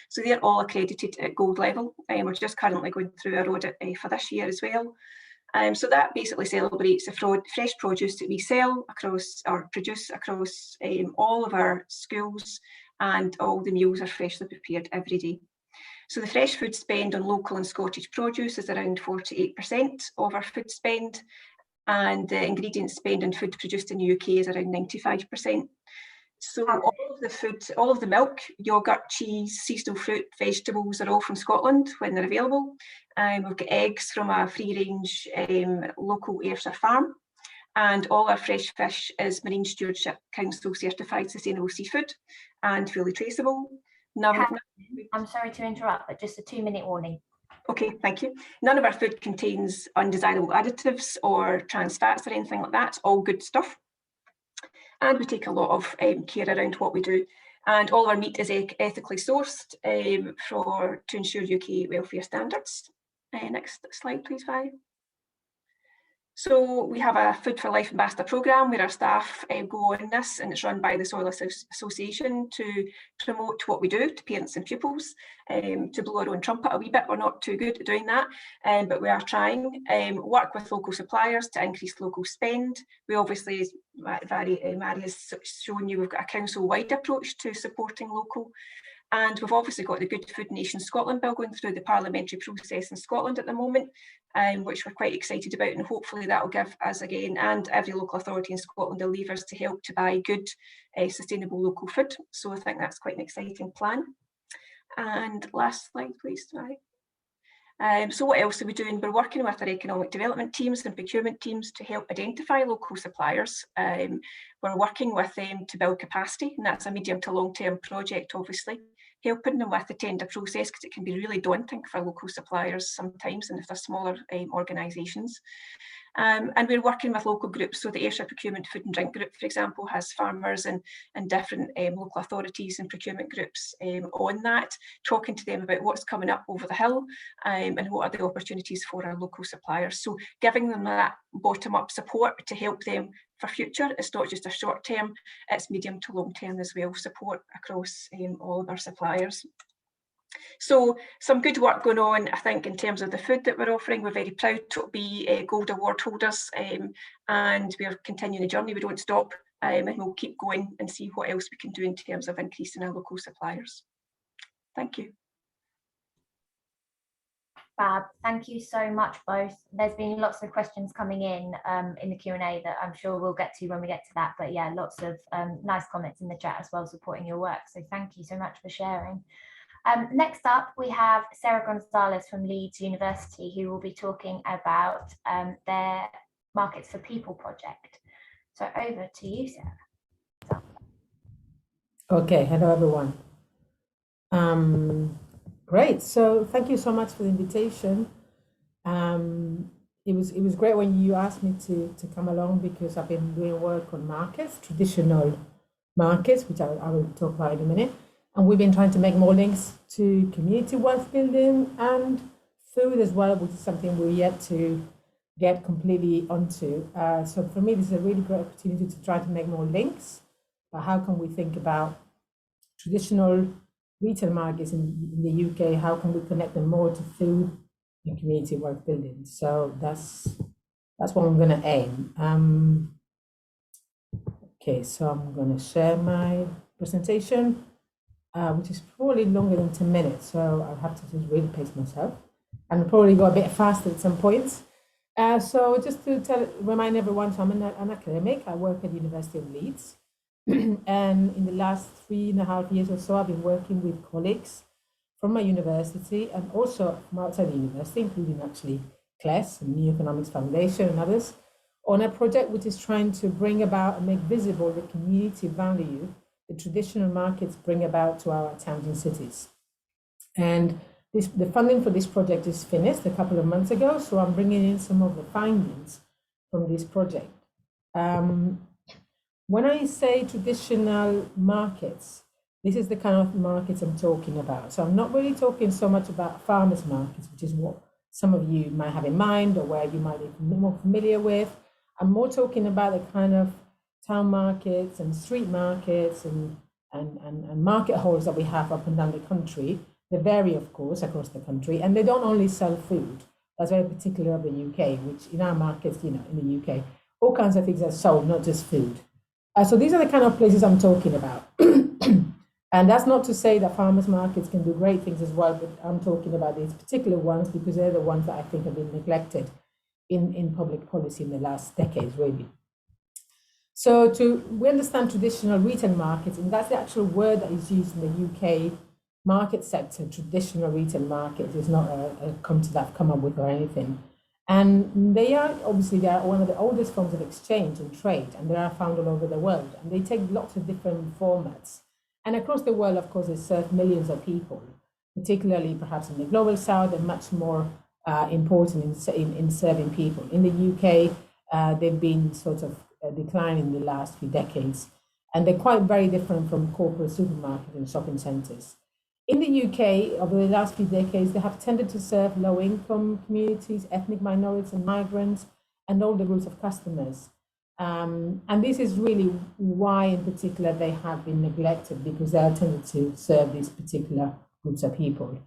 So they're all accredited at gold level. We're just currently going through our audit for this year as well. So that basically celebrates the fresh produce that we sell across or produce across all of our schools, and all the meals are freshly prepared every day. So the fresh food spend on local and Scottish produce is around 48% of our food spend, and the ingredients spend on food produced in the UK is around 95%. So all of the food, all of the milk, yoghurt, cheese, seasonal fruit, vegetables are all from Scotland when they're available. We've got eggs from a free-range local Ayrshire farm, and all our fresh fish is Marine Stewardship Council certified sustainable seafood and fully traceable. I'm sorry to interrupt, but just a 2-minute warning. Okay, thank you. None of our food contains undesirable additives or trans fats or anything like that. It's all good stuff. And we take a lot of care around what we do. And all of our meat is ethically sourced to ensure UK welfare standards. Next slide, please, Vi. So we have a Food for Life Ambassador programme where our staff go on this, and it's run by the Soil Association to promote what we do to parents and pupils, to blow our own trumpet a wee bit. We're not too good at doing that, but we are trying. Work with local suppliers to increase local spend. We obviously, as Mary has shown you, we've got a council-wide approach to supporting local. And we've obviously got the Good Food Nation Scotland bill going through the parliamentary process in Scotland at the moment, which we're quite excited about, and hopefully that will give us again and every local authority in Scotland the levers to help to buy good, sustainable local food. So I think that's quite an exciting plan. And last slide, please. So what else are we doing? We're working with our economic development teams and procurement teams to help identify local suppliers. We're working with them to build capacity, and that's a medium to long-term project, obviously. Helping them with the tender process, because it can be really daunting for local suppliers sometimes, and if they're smaller organisations. And we're working with local groups. So the Ayrshire Procurement Food and Drink Group, for example, has farmers and different local authorities and procurement groups on that, talking to them about what's coming up over the hill and what are the opportunities for our local suppliers. So giving them that bottom-up support to help them for future. It's not just a short term, it's medium to long term as well, support across all of our suppliers. So some good work going on, I think, in terms of the food that we're offering. We're very proud to be Gold Award holders, and we're continuing the journey. We don't stop, and we'll keep going and see what else we can do in terms of increasing our local suppliers. Thank you. Fab, thank you so much both. There's been lots of questions coming in the Q&A that I'm sure we'll get to when we get to that, but yeah, lots of nice comments in the chat as well supporting your work, so thank you so much for sharing. Next up, we have Sara Gonzalez from Leeds University, who will be talking about their Markets for People project. So over to you, Sara. Okay, hello everyone. Great, so thank you so much for the invitation. It was great when you asked me to come along, because I've been doing work on markets, traditional markets, which I will talk about in a minute. And we've been trying to make more links to community wealth building and food as well, which is something we're yet to get completely onto. So for me, this is a really great opportunity to try to make more links. But how can we think about traditional retail markets in the UK? How can we connect them more to food and community wealth building? So that's what I'm going to aim. Okay, so I'm going to share my presentation. Which is probably longer than 10 minutes, so I'll have to just really pace myself and probably go a bit faster at some points. So just to remind everyone, so I'm an academic. I work at the University of Leeds, and in the last 3.5 years or so, I've been working with colleagues from my university and also from outside the university, including actually CLES and the Economies Foundation and others, on a project which is trying to bring about and make visible the community value the traditional markets bring about to our towns and cities. And the funding for this project is finished a couple of months ago, so I'm bringing in some of the findings from this project. When I say traditional markets, this is the kind of markets I'm talking about. So I'm not really talking so much about farmers markets, which is what some of you might have in mind or where you might be more familiar with. I'm more talking about the kind of town markets and street markets and market halls that we have up and down the country. They vary, of course, across the country, and they don't only sell food. That's very particular of the UK, which in our markets, you know, in the UK, all kinds of things are sold, not just food. So these are the kind of places I'm talking about. And that's not to say that farmers markets can do great things as well, but I'm talking about these particular ones because they're the ones that I think have been neglected in public policy in the last decades, really. So we understand traditional retail markets, and that's the actual word that is used in the UK market sector. Traditional retail market is not a concept that I've come up with or anything. And they are one of the oldest forms of exchange and trade, and they are found all over the world. And they take lots of different formats. And across the world, of course, they serve millions of people, particularly perhaps in the global south, and much more important in serving people. In the UK, they've been sort of declining in the last few decades, and they're quite very different from corporate supermarkets and shopping centres. In the UK, over the last few decades, they have tended to serve low-income communities, ethnic minorities and migrants, and all the groups of customers. And this is really why, in particular, they have been neglected, because they are tended to serve these particular groups of people.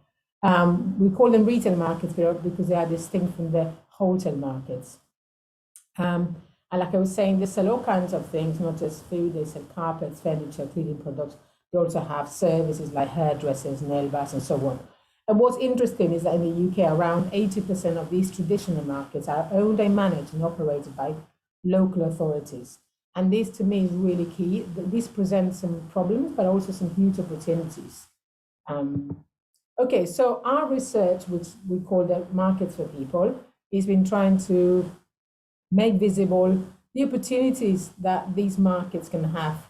We call them retail markets because they are distinct from the wholesale markets. And like I was saying, they sell all kinds of things, not just food. They sell carpets, furniture, cleaning products. They also have services like hairdressers, nail bars, and so on. And what's interesting is that in the UK, around 80% of these traditional markets are owned and managed and operated by local authorities. And this, to me, is really key. This presents some problems, but also some huge opportunities. Okay, so our research, which we call the Markets for People, has been trying to make visible the opportunities that these markets can have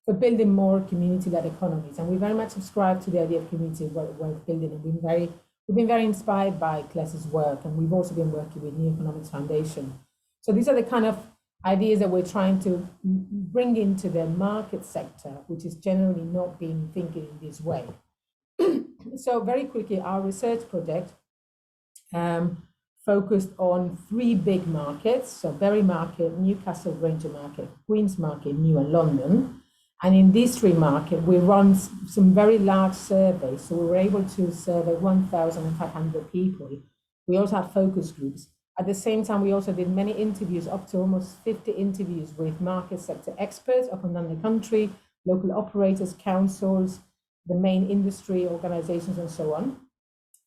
for building more community-led economies. And we very much subscribe to the idea of community wealth building, and we've been very inspired by CLES's work, and we've also been working with the Economies Foundation So these are the kind of ideas that we're trying to bring into the market sector, which is generally not being thinking in this way. So very quickly, our research project focused on 3 big markets. So Bury Market, Newcastle Granger Market, Queen's Market, New and London. And in these 3 markets, we run some very large surveys. So we were able to survey 1,500 people. We also had focus groups. At the same time, we also did many interviews, up to almost 50 interviews with market sector experts up and down the country, local operators, councils, the main industry organizations, and so on.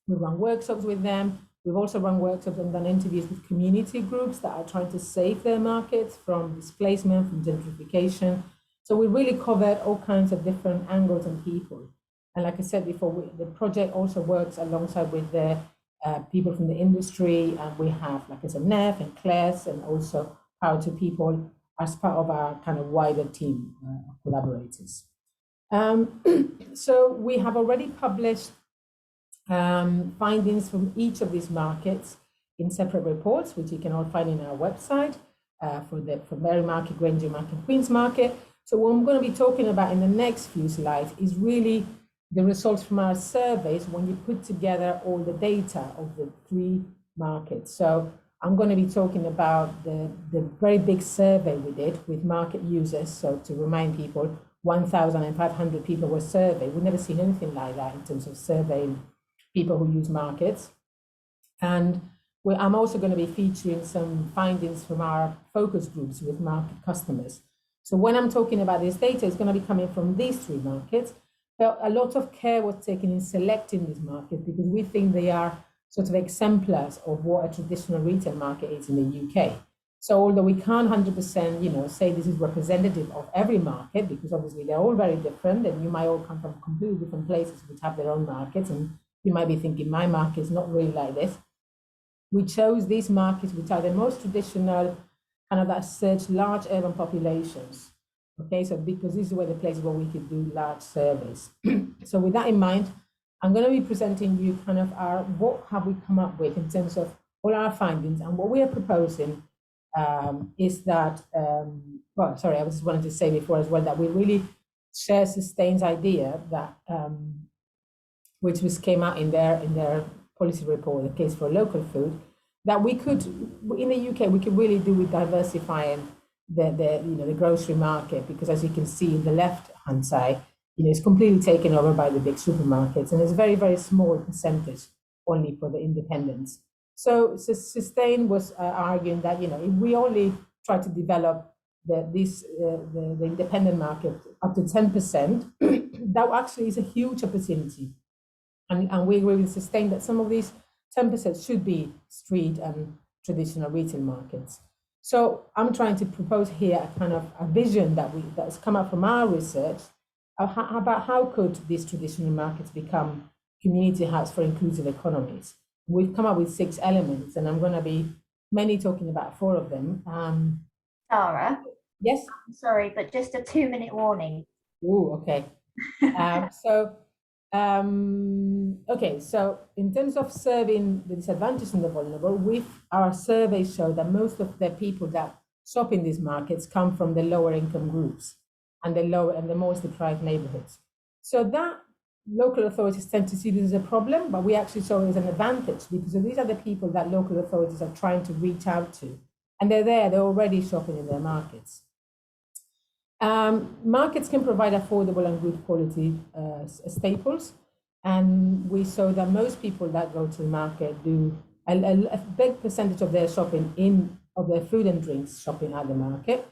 We run workshops with them. We've also run workshops and done interviews with community groups that are trying to save their markets from displacement, from gentrification. So we really covered all kinds of different angles and people. And like I said before, the project also works alongside with the people from the industry, and we have, like I said, NEF and CLES, and also Power to People as part of our kind of wider team of collaborators. So we have already published findings from each of these markets in separate reports, which you can all find in our website for Bury Market, Granger Market, Queen's Market. So what I'm going to be talking about in the next few slides is really the results from our surveys when you put together all the data of the 3 markets. So I'm going to be talking about the very big survey we did with market users. So to remind people, 1,500 people were surveyed. We've never seen anything like that in terms of surveying people who use markets. And I'm also going to be featuring some findings from our focus groups with market customers. So when I'm talking about this data, it's going to be coming from these 3 markets. But a lot of care was taken in selecting these markets because we think they are sort of exemplars of what a traditional retail market is in the UK. So although we can't 100%, say this is representative of every market, because obviously they're all very different, and you might all come from completely different places which have their own markets, and you might be thinking my market is not really like this. We chose these markets which are the most traditional, kind of that search large urban populations. Okay, so because this is where the places where we could do large surveys. So with that in mind, I'm going to be presenting you kind of what have we come up with in terms of all our findings, and what we are proposing is that, well, sorry, I just wanted to say before as well that we really share Sustain's idea that, which came out in their policy report, the case for local food, that we could, in the UK, we could really do with diversifying the grocery market, because as you can see in the left-hand side, it's completely taken over by the big supermarkets, and there's a very, very small percentage only for the independents. So Sustain was arguing that, if we only try to develop the independent market up to 10%, that actually is a huge opportunity. And we agree with Sustain that some of these 10% should be street and traditional retail markets. So I'm trying to propose here a kind of a vision that's come up from our research about how could these traditional markets become community hubs for inclusive economies. We've come up with 6 elements, and I'm going to be mainly talking about 4 of them. Sarah? Yes? I'm sorry, but just a 2-minute warning. Oh, okay. Okay, so in terms of serving the disadvantaged and the vulnerable, our surveys show that most of the people that shop in these markets come from the lower income groups and the most deprived neighborhoods. So that local authorities tend to see this as a problem, but we actually saw it as an advantage, because these are the people that local authorities are trying to reach out to, and they're already shopping in their markets. Markets can provide affordable and good quality staples, and we saw that most people that go to the market do a big percentage of their shopping of their food and drinks shopping at the market,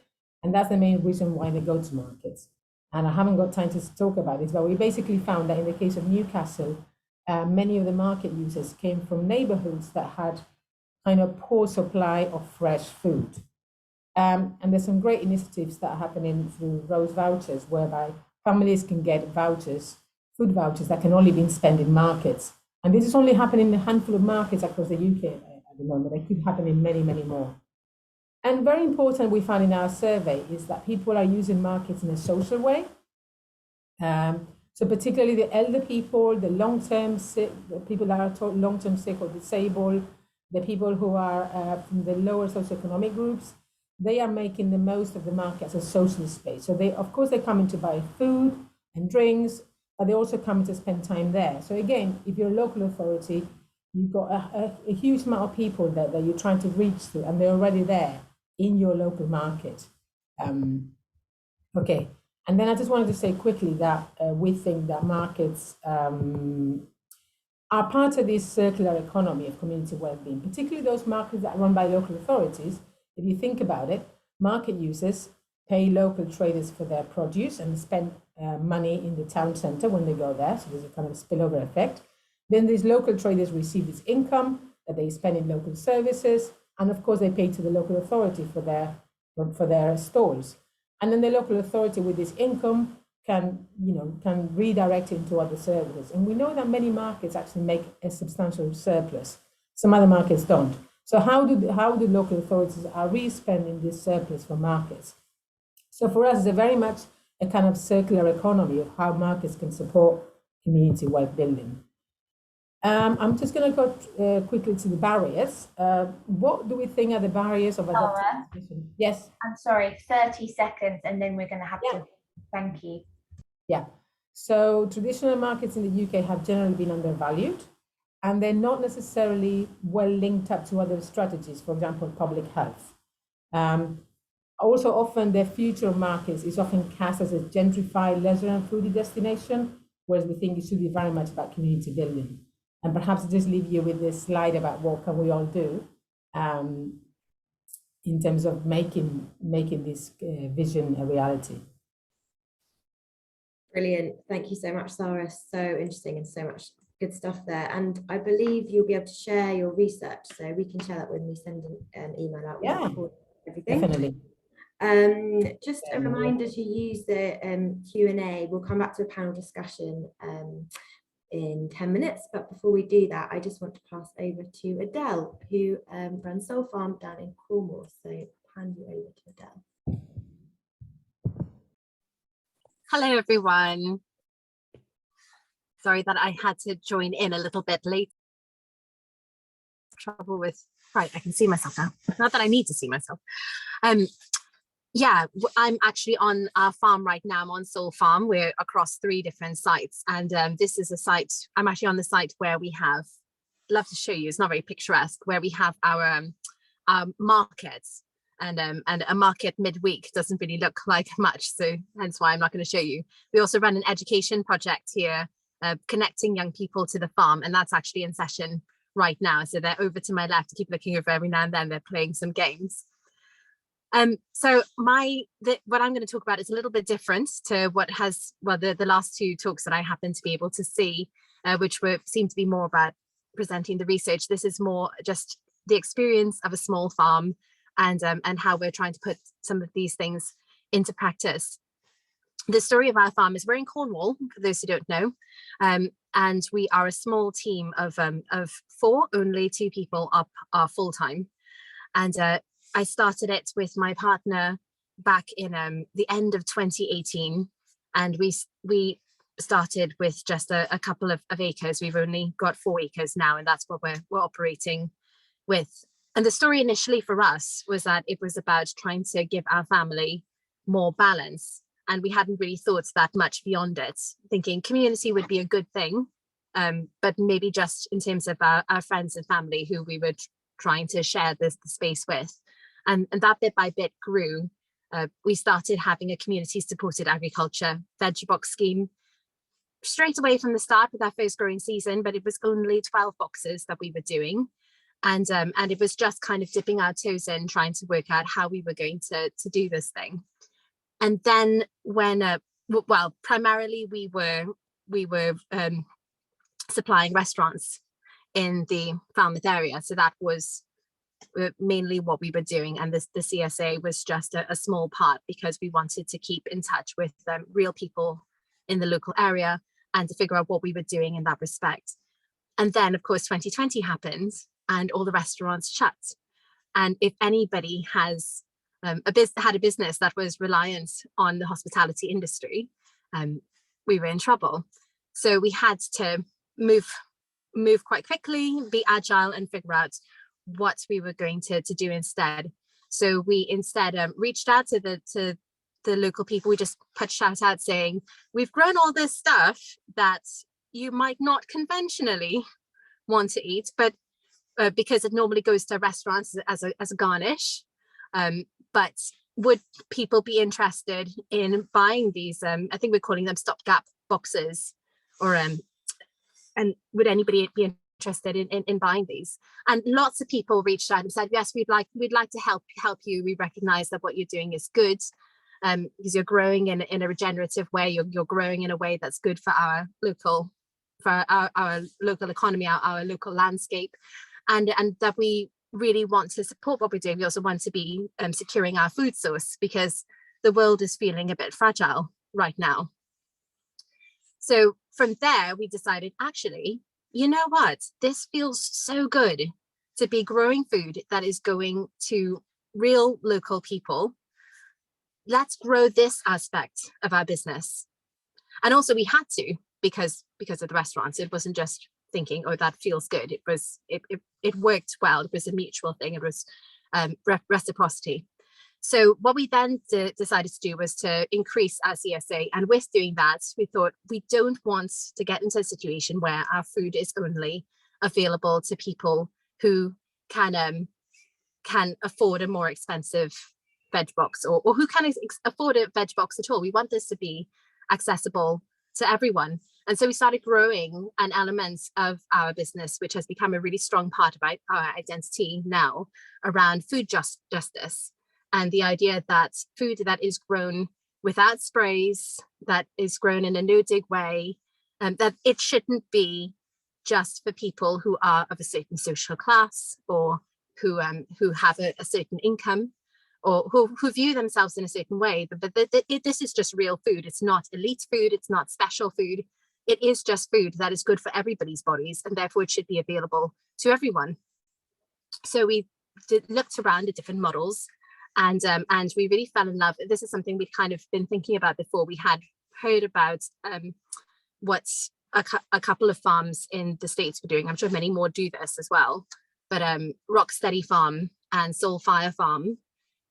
and that's the main reason why they go to markets. And I haven't got time to talk about this, but we basically found that in the case of Newcastle, many of the market users came from neighborhoods that had kind of poor supply of fresh food. And there's some great initiatives that are happening through Rose Vouchers, whereby families can get vouchers, food vouchers that can only be spent in markets. And this is only happening in a handful of markets across the UK at the moment. It could happen in many, many more. And very important, we found in our survey, is that people are using markets in a social way. So particularly the elder people, the long-term sick, the people that are long-term sick or disabled, the people who are from the lower socioeconomic groups, they are making the most of the market as a social space. So they, of course, they come in to buy food and drinks, but they also come to spend time there. So again, if you're a local authority, you've got a huge amount of people that you're trying to reach to, and they're already there in your local market. Okay, and then I just wanted to say quickly that we think that markets are part of this circular economy of community well-being, particularly those markets that are run by local authorities. If you think about it, market users pay local traders for their produce and spend money in the town centre when they go there, so there's a kind of spillover effect. Then these local traders receive this income that they spend in local services, and of course they pay to the local authority for their stalls. And then the local authority with this income can redirect it into other services. And we know that many markets actually make a substantial surplus. Some other markets don't. So how do local authorities are re-spending this surplus for markets? So for us, it's very much a kind of circular economy of how markets can support community wealth building. I'm just going to go quickly to the barriers. What do we think are the barriers of adopting this vision? Yes. I'm sorry, 30 seconds, and then we're going to have to. Thank you. Yeah. So traditional markets in the UK have generally been undervalued, and they're not necessarily well linked up to other strategies, for example, public health. Also, often the future of markets is often cast as a gentrified leisure and foodie destination, whereas we think it should be very much about community building. And perhaps just leave you with this slide about what can we all do in terms of making this vision a reality. Brilliant. Thank you so much, Sara. So interesting and so much good stuff there. And I believe you'll be able to share your research, so we can share that when we send an email out. Yeah, everything. Definitely. Just a reminder to use the Q&A. We'll come back to a panel discussion in 10 minutes, but before we do that, I just want to pass over to Adele, who runs Soul Farm down in Cornwall. So hand you over to Adele. Hello everyone. Sorry that I had to join in a little bit late. Trouble with, right, I can see myself now. Not that I need to see myself. Yeah, I'm actually on our farm right now. I'm on Soul Farm. We're across 3 different sites, and this is a site. I'm actually on the site where we have, love to show you, it's not very picturesque, where we have our markets, and a market midweek doesn't really look like much, so hence why I'm not going to show you. We also run an education project here, connecting young people to the farm, and that's actually in session right now. So they're over to my left. I keep looking over every now and then. They're playing some games. So what I'm going to talk about is a little bit different to what has, well, the last 2 talks that I happened to be able to see, which seem to be more about presenting the research. This is more just the experience of a small farm and how we're trying to put some of these things into practice. The story of our farm is we're in Cornwall, for those who don't know, and we are a small team of 4, only 2 people are full-time. And I started it with my partner back in the end of 2018, and we started with just a couple of acres. We've only got 4 acres now, and that's what we're operating with. And the story initially for us was that it was about trying to give our family more balance, and we hadn't really thought that much beyond it, thinking community would be a good thing, but maybe just in terms of our friends and family who we were trying to share the space with. And that bit by bit grew. We started having a community supported agriculture veg box scheme straight away from the start with our first growing season, but it was only 12 boxes that we were doing. And it was just kind of dipping our toes in, trying to work out how we were going to do this thing. And then when, well, primarily we were supplying restaurants in the Falmouth area. So that was mainly what we were doing, and the CSA was just a small part, because we wanted to keep in touch with real people in the local area and to figure out what we were doing in that respect. And then of course 2020 happened and all the restaurants shut, and if anybody has had a business that was reliant on the hospitality industry, we were in trouble. So we had to move quite quickly, be agile, and figure out what we were going to do instead. So we instead reached out to the local people. We just put shout out saying, we've grown all this stuff that you might not conventionally want to eat, but because it normally goes to restaurants as a garnish. But would people be interested in buying these? I think we're calling them stopgap boxes, or and would anybody be interested in buying these? And lots of people reached out and said, yes, we'd like to help you. We recognize that what you're doing is good, because you're growing in a regenerative way. You're growing in a way that's good for our local economy, our local landscape, and that we really want to support what we're doing. We also want to be securing our food source, because the world is feeling a bit fragile right now. So from there, we decided, actually, you know what? This feels so good to be growing food that is going to real local people. Let's grow this aspect of our business. And also we had to, because of the restaurants. It wasn't just thinking, oh, that feels good. It worked well. It was a mutual thing. It was reciprocity. So what we then decided to do was to increase our CSA. And with doing that, we thought we don't want to get into a situation where our food is only available to people who can afford a more expensive veg box, or who can afford a veg box at all. We want this to be accessible to everyone. And so we started growing an element of our business, which has become a really strong part of our identity now, around food justice. And the idea that food that is grown without sprays, that is grown in a no-dig way, that it shouldn't be just for people who are of a certain social class, or who have a certain income, or who view themselves in a certain way. But this is just real food. It's not elite food. It's not special food. It is just food that is good for everybody's bodies, and therefore it should be available to everyone. So we looked around at different models, and we really fell in love. This is something we'd kind of been thinking about before. We had heard about what a couple of farms in the States were doing. I'm sure many more do this as well. But Rocksteady Farm and Soulfire Farm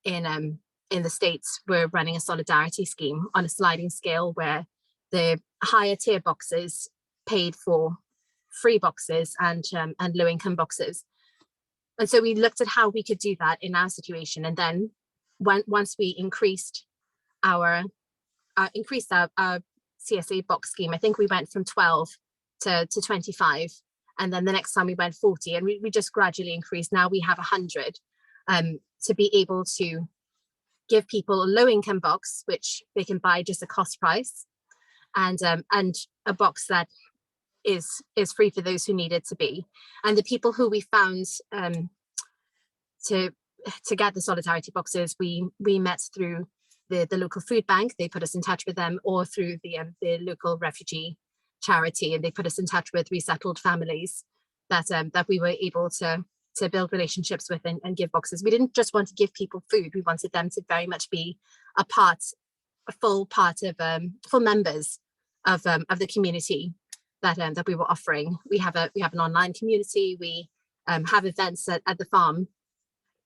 in the States were running a solidarity scheme on a sliding scale, where the higher tier boxes paid for free boxes and low-income boxes. And so we looked at how we could do that in our situation. And then once we increased our CSA box scheme, I think we went from 12 to 25. And then the next time we went 40, and we just gradually increased. Now we have 100 to be able to give people a low-income box, which they can buy just a cost price, and a box that is free for those who need it to be. And the people who we found to get the solidarity boxes, we met through the local food bank. They put us in touch with them, or through the local refugee charity, and they put us in touch with resettled families that we were able to build relationships with and give boxes. We didn't just want to give people food. We wanted them to very much be full members of the community that we were offering. We have an online community. We have events at the farm.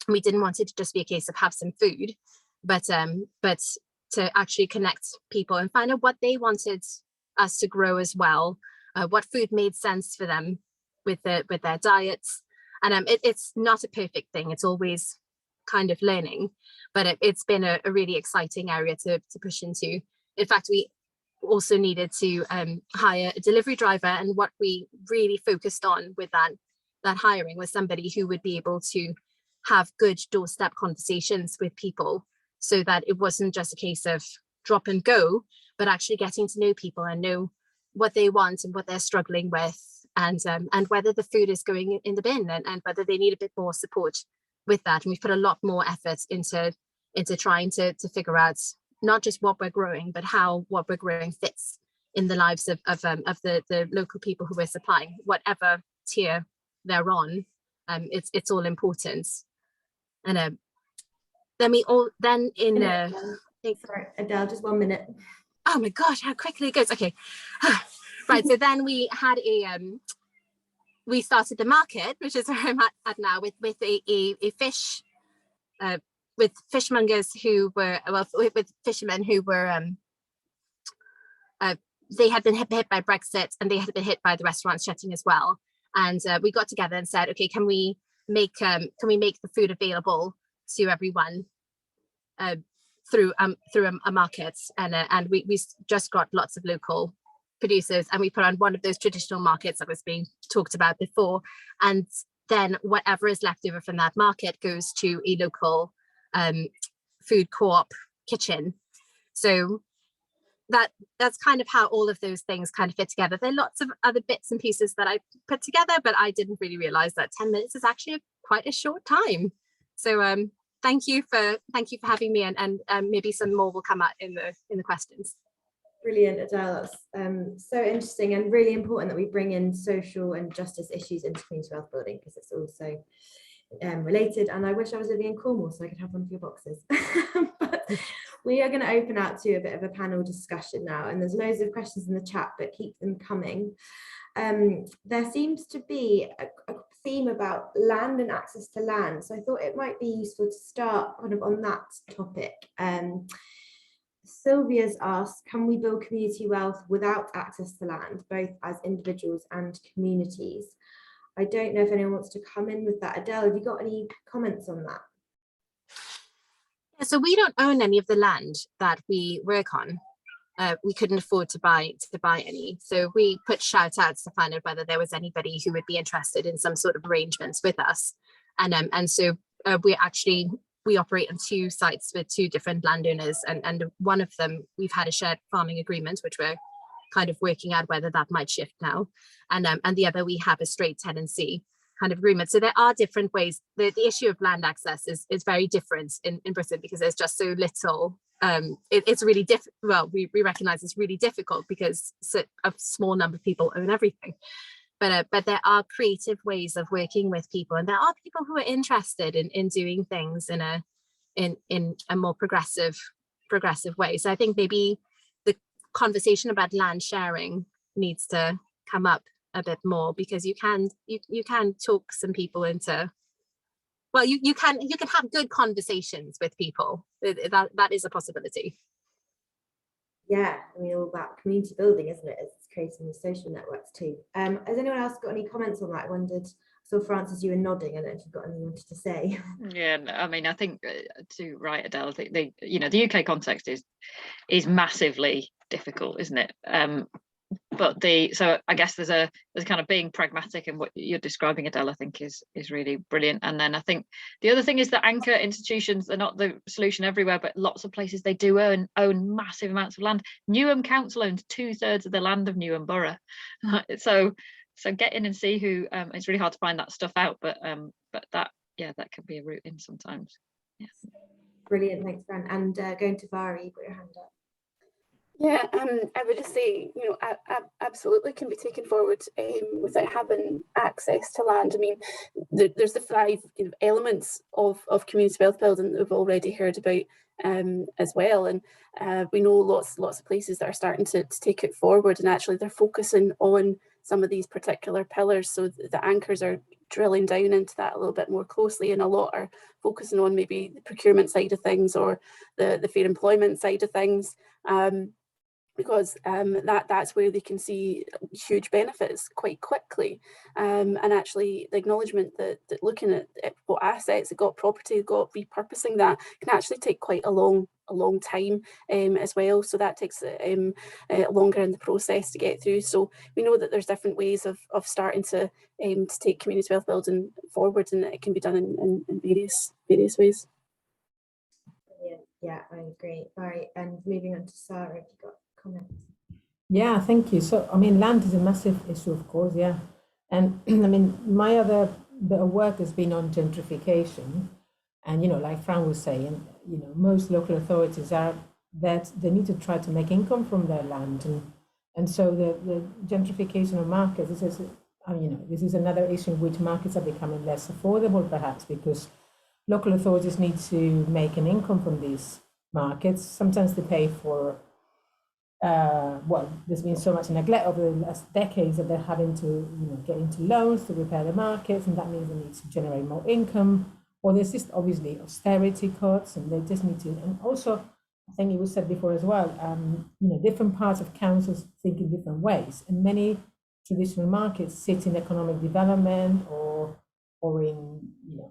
We didn't want it to just be a case of have some food, but to actually connect people and find out what they wanted us to grow as well, what food made sense for them with their diets. And it's not a perfect thing. It's always kind of learning, but it's been a really exciting area to push into. In fact, we also needed to hire a delivery driver, and what we really focused on with that hiring was somebody who would be able to have good doorstep conversations with people, so that it wasn't just a case of drop and go, but actually getting to know people and know what they want and what they're struggling with, and whether the food is going in the bin, and whether they need a bit more support with that. And we've put a lot more effort into trying to figure out not just what we're growing, but how what we're growing fits in the lives of the local people who we're supplying, whatever tier they're on. It's all important. And Sorry, Adele, just 1 minute. Oh my gosh, how quickly it goes. Okay. Right, so then we had we started the market, which is where I'm at now, with a fish, with fishmongers who were, well, with fishermen who were, they had been hit by Brexit, and they had been hit by the restaurants shutting as well. And we got together and said, okay, can we make the food available to everyone through a market? And we just got lots of local producers, and we put on one of those traditional markets that was being talked about before. And then whatever is left over from that market goes to a local food co-op kitchen. So that's kind of how all of those things kind of fit together. There are lots of other bits and pieces that I put together, but I didn't really realize that 10 minutes is actually quite a short time. So thank you for having me, and maybe some more will come out in the questions. Brilliant, Adele. That's so interesting and really important that we bring in social and justice issues into community wealth building, because it's also related. And I wish I was living in Cornwall so I could have one of your boxes. But we are going to open out to a bit of a panel discussion now, and there's loads of questions in the chat, but keep them coming. There seems to be a theme about land and access to land, so I thought it might be useful to start kind of on that topic. Sylvia's asked, can we build community wealth without access to land, both as individuals and communities? I don't know if anyone wants to come in with that. Adele, have you got any comments on that? Yeah, so we don't own any of the land that we work on. We couldn't afford to buy any. So we put shout outs to find out whether there was anybody who would be interested in some sort of arrangements with us. And so we operate on 2 sites with 2 different landowners, and one of them we've had a shared farming agreement, which we're kind of working out whether that might shift now, and the other we have a straight tenancy kind of agreement. So there are different ways. The issue of land access is very different in Britain, because there's just so little. It's really difficult. Well, we recognize it's really difficult because a small number of people own everything. But there are creative ways of working with people, and there are people who are interested in doing things in a more progressive way. So I think maybe the conversation about land sharing needs to come up a bit more, because you can talk some people into, well, you can have good conversations with people. That is a possibility. Yeah, I mean, all about community building, isn't it? It's creating the social networks too. Has anyone else got any comments on that? I wondered, so Francis, you were nodding. I don't know if you've got anything you wanted to say. Yeah, I mean, I think to right, Adele, I think the UK context is massively difficult, isn't it? But so I guess there's a kind of being pragmatic, and what you're describing, Adele, I think is really brilliant. And then I think the other thing is that anchor institutions, they're not the solution everywhere, but lots of places they do own massive amounts of land. Newham Council owns 2/3 of the land of Newham Borough. So get in and see who. It's really hard to find that stuff out, but that can be a route in sometimes. Yeah. Brilliant, thanks, Fran. And going to Vari, put your hand up. Yeah, I would just say, absolutely can be taken forward without having access to land. I mean, there's the 5 elements of community wealth building that we've already heard about as well, and we know lots of places that are starting to take it forward, and actually they're focusing on some of these particular pillars. So the anchors are drilling down into that a little bit more closely, and a lot are focusing on maybe the procurement side of things or the fair employment side of things. Because that's where they can see huge benefits quite quickly, and actually the acknowledgement that looking at what assets it got, property got, repurposing that can actually take quite a long time as well. So that takes longer in the process to get through. So we know that there's different ways of starting to take community wealth building forward, and it can be done in various ways. Yeah, I agree. Right, and moving on to Sara, if you've got comments. Yeah, thank you. So, I mean, land is a massive issue, of course, yeah. And I mean, my other bit of work has been on gentrification. And, like Fran was saying, most local authorities are that they need to try to make income from their land. And so the gentrification of markets, this is another issue in which markets are becoming less affordable, perhaps, because local authorities need to make an income from these markets. Sometimes they pay for well, there's been so much neglect over the last decades that they're having to get into loans to repair the markets, and that means they need to generate more income. Or there's just obviously austerity cuts, and they just need to, and also I think it was said before as well, different parts of councils think in different ways, and many traditional markets sit in economic development or in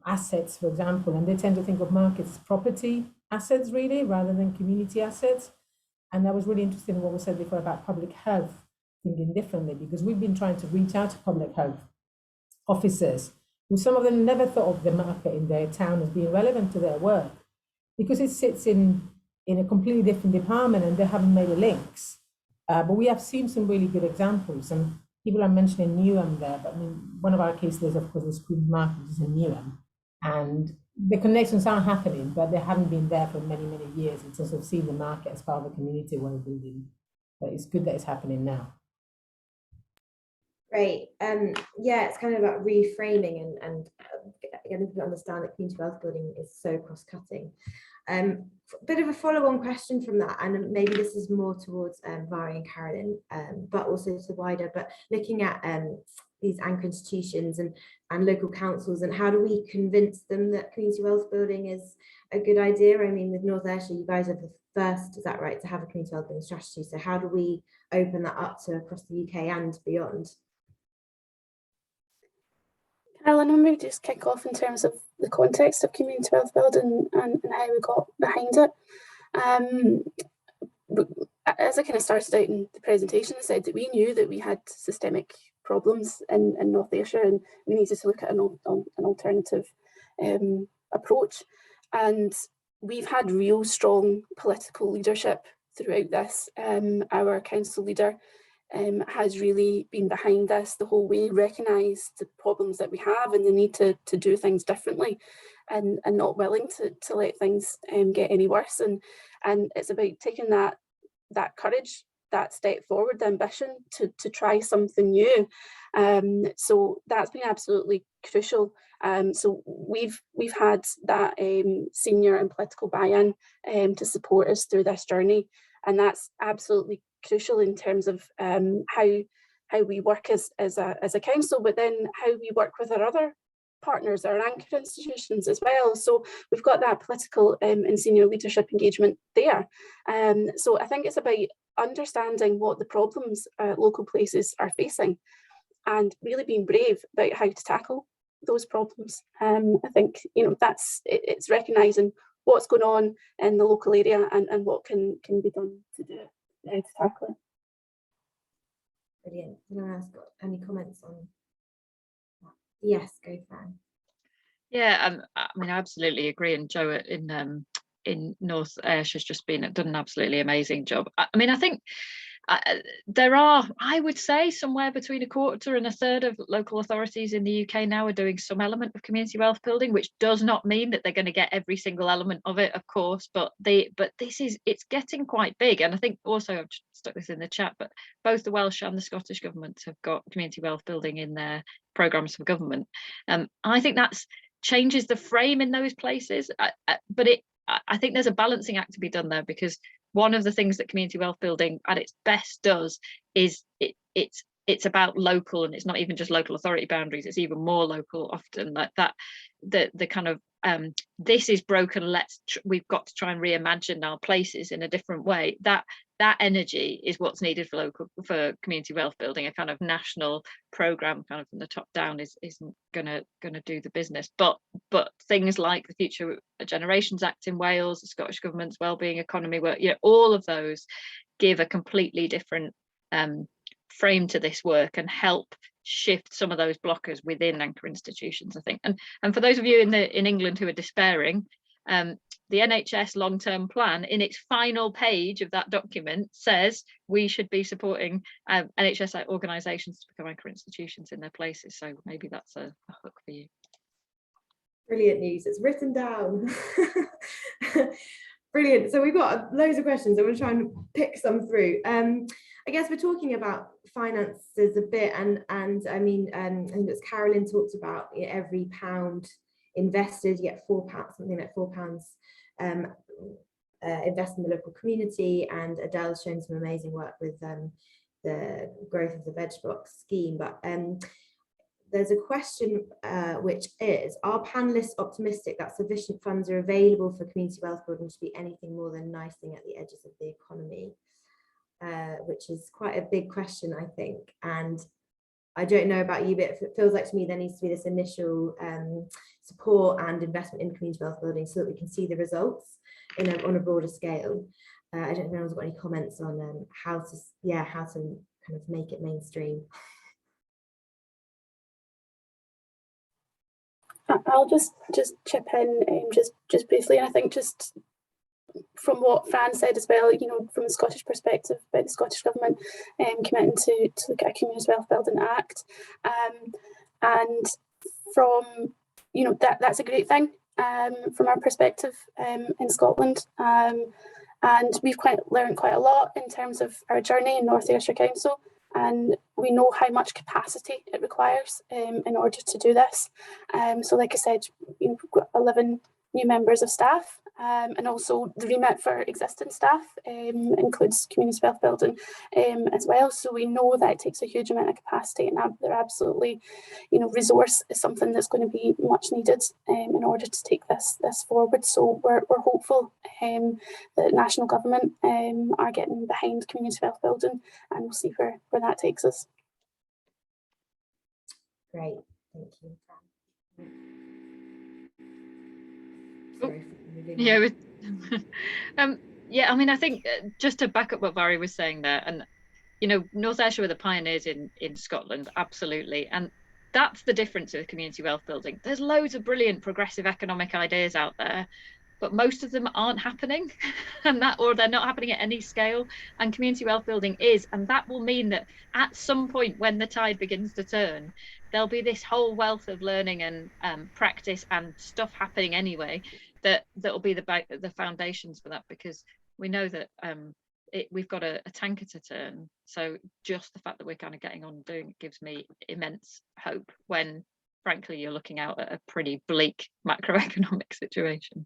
assets, for example, and they tend to think of markets as property assets really rather than community assets. And that was really interesting what was said before about public health thinking differently, because we've been trying to reach out to public health officers who some of them never thought of the market in their town as being relevant to their work, because it sits in a completely different department and they haven't made the links. But we have seen some really good examples, and people are mentioning Newham there, but I mean, one of our case studies, of course, is Queen's Market, which is in Newham. And the connections are happening, but they haven't been there for many, many years in terms of seeing the market as part of the community we're building. But it's good that it's happening now. Great. Yeah, it's kind of about reframing and getting people to understand that community wealth building is so cross-cutting. A bit of a follow-on question from that, and maybe this is more towards Vari and Carolyn, but also to wider, but looking at these anchor institutions and local councils, and how do we convince them that community wealth building is a good idea? I mean, with North Ayrshire, you guys are the first, is that right, to have a community wealth building strategy? So how do we open that up to across the UK and beyond? Carolyn, I'm maybe just kick off in terms of the context of community wealth building and how we got behind it. As I kind of started out in the presentation, I said that we knew that we had systemic problems in North Ayrshire, and we needed to look at an alternative approach. And we've had real strong political leadership throughout this. Our council leader has really been behind this the whole way, recognised the problems that we have and the need to do things differently, and not willing to let things get any worse. And it's about taking that courage, that step forward, the ambition to try something new. So that's been absolutely crucial. So we've had that senior and political buy-in to support us through this journey, and that's absolutely crucial in terms of how we work as a council, but then how we work with our other partners, our anchor institutions as well. So we've got that political and senior leadership engagement there. So I think it's about understanding what the problems local places are facing and really being brave about how to tackle those problems. I think it's recognising what's going on in the local area and what can be done to do it, to tackle it. Brilliant. Anyone else got any comments on that? Yes, go Fran. Yeah, I mean, I absolutely agree. And Joe in North Ayrshire's just done an absolutely amazing job. I mean, I think there are, I would say, somewhere between a quarter and a third of local authorities in the UK now are doing some element of community wealth building, which does not mean that they're going to get every single element of it, of course, but it's getting quite big. And I think also, I've just stuck this in the chat, but both the Welsh and the Scottish governments have got community wealth building in their programmes for government. I think that's changes the frame in those places, but I think there's a balancing act to be done there, because one of the things that community wealth building at its best does is it's about local, and it's not even just local authority boundaries, it's even more local often, like that the kind of this is broken, we've got to try and reimagine our places in a different way. That energy is what's needed for community wealth building. A kind of national program kind of from the top down isn't gonna do the business, but things like the Future Generations Act in Wales, the Scottish Government's Wellbeing Economy work, all of those give a completely different frame to this work and help shift some of those blockers within anchor institutions, I think. And for those of you in England who are despairing, the NHS long-term plan in its final page of that document says we should be supporting NHS organisations to become anchor institutions in their places. So maybe that's a hook for you. Brilliant news, it's written down. Brilliant. So we've got loads of questions. I'm going to try and pick some through. I guess we're talking about finances a bit, and I mean, I think it's Carolyn talked about every pound invested, you get £4, something like £4 invest in the local community, and Adele's shown some amazing work with the growth of the veg box scheme. But there's a question which is, are panelists optimistic that sufficient funds are available for community wealth building to be anything more than nicing at the edges of the economy? Which is quite a big question, I think. And I don't know about you, but it feels like to me there needs to be this initial support and investment in community wealth building so that we can see the results on a broader scale. I don't know if anyone's got any comments on how to kind of make it mainstream. I'll just chip in just briefly, and I think just from what Fran said as well, you know, from the Scottish perspective, about the Scottish Government committing to look at a Community Wealth Building Act, and from, you know, that's a great thing from our perspective in Scotland, and we've learned quite a lot in terms of our journey in North Ayrshire Council, and we know how much capacity it requires in order to do this. So like I said, you know, we've got 11 new members of staff, and also the remit for existing staff includes community wealth building as well. So we know that it takes a huge amount of capacity, and they're absolutely, you know, resource is something that's going to be much needed in order to take this forward. So we're hopeful that national government are getting behind community wealth building, and we'll see where that takes us. Great, thank you. Yeah, yeah. I mean, I think just to back up what Barry was saying there, and you know, North Ayrshire were the pioneers in Scotland, absolutely, and that's the difference with community wealth building. There's loads of brilliant progressive economic ideas out there, but most of them aren't happening, or they're not happening at any scale. And community wealth building is, and that will mean that at some point when the tide begins to turn, there'll be this whole wealth of learning and practice and stuff happening anyway. That'll be the foundations for that, because we know that we've got a tanker to turn. So just the fact that we're kind of getting on and doing it gives me immense hope when, frankly, you're looking out at a pretty bleak macroeconomic situation.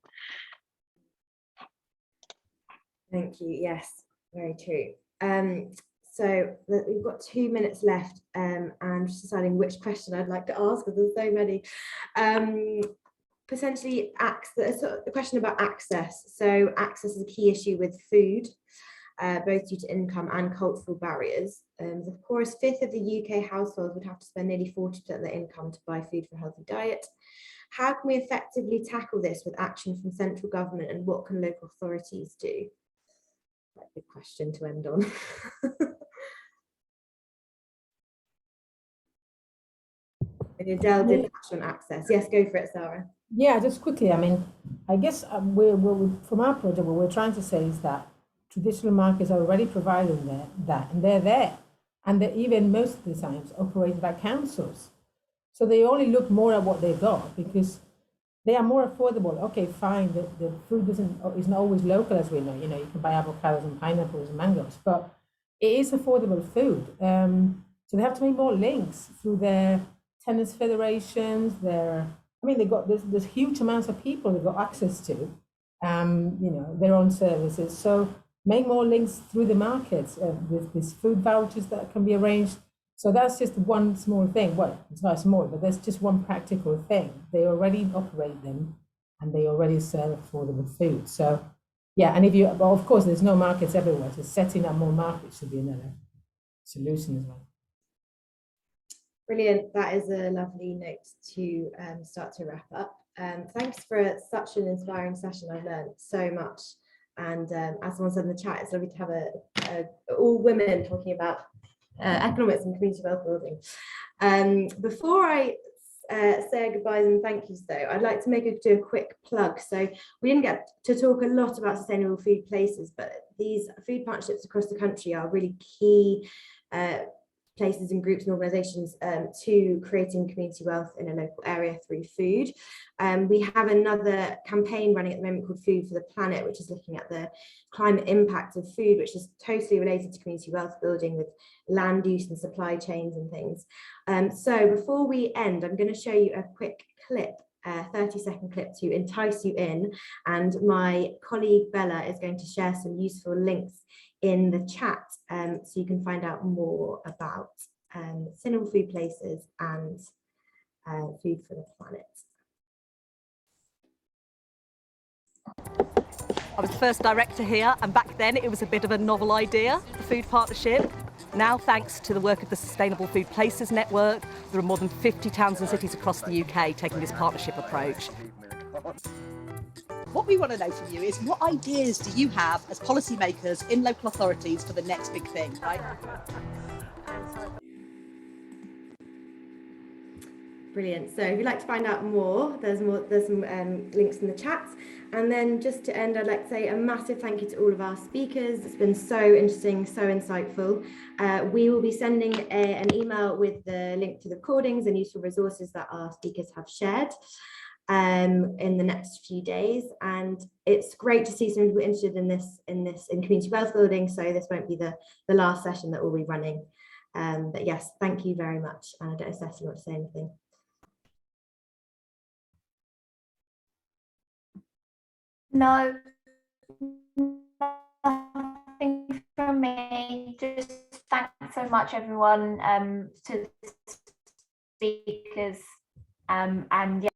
Thank you. Yes, very true. So we've got 2 minutes left, and just deciding which question I'd like to ask, because there's so many. Potentially a question about access. So access is a key issue with food, both due to income and cultural barriers. Of course, a fifth of the UK households would have to spend nearly 40% of their income to buy food for a healthy diet. How can we effectively tackle this with action from central government, and what can local authorities do? Quite a big question to end on. And Adele did touch on access. Yes, go for it, Sara. Yeah, just quickly. I mean, I guess from our project, what we're trying to say is that traditional markets are already providing that, and they're there, and they're even most of the times operated by councils. So they only look more at what they've got because they are more affordable. Okay, fine. The food isn't always local, as we know. You know, you can buy avocados and pineapples and mangoes, but it is affordable food. So they have to make more links through their tenants federations. They've got this huge amounts of people they've got access to, you know, their own services. So make more links through the markets with these food vouchers that can be arranged. So that's just one small thing. Well, it's not small, but there's just one practical thing. They already operate them, and they already serve affordable food. So yeah, and well, of course, there's no markets everywhere. So setting up more markets should be another solution as well. Brilliant. That is a lovely note to start to wrap up. Thanks for such an inspiring session. I've learned so much. And as someone said in the chat, it's lovely to have all women talking about economics and community wealth building. Before I say goodbyes and thank yous, though, I'd like to do a quick plug. So we didn't get to talk a lot about sustainable food places, but these food partnerships across the country are really key places and groups and organisations to creating community wealth in a local area through food. We have another campaign running at the moment called Food for the Planet, which is looking at the climate impact of food, which is totally related to community wealth building with land use and supply chains and things. So before we end, I'm going to show you a quick clip 30-second clip to entice you in, and my colleague Bella is going to share some useful links in the chat, so you can find out more about sustainable food places and food for the planet. I was the first director here, and back then it was a bit of a novel idea, the food partnership. Now, thanks to the work of the Sustainable Food Places Network, there are more than 50 towns and cities across the UK taking this partnership approach. What we want to know from you is, what ideas do you have as policymakers in local authorities for the next big thing, right? Brilliant. So if you'd like to find out more, there's some links in the chat. And then just to end, I'd like to say a massive thank you to all of our speakers. It's been so interesting, so insightful. We will be sending an email with the link to the recordings and useful resources that our speakers have shared in the next few days. And it's great to see some people interested in this in community wealth building. So this won't be the last session that we'll be running. But yes, thank you very much. And I don't know if Cecily wants to say anything. No, nothing from me. Just thanks so much, everyone, to the speakers, and yeah.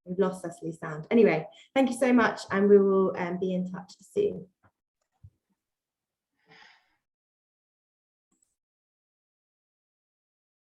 We've lost Cecily's sound. Anyway, thank you so much, and we will be in touch soon.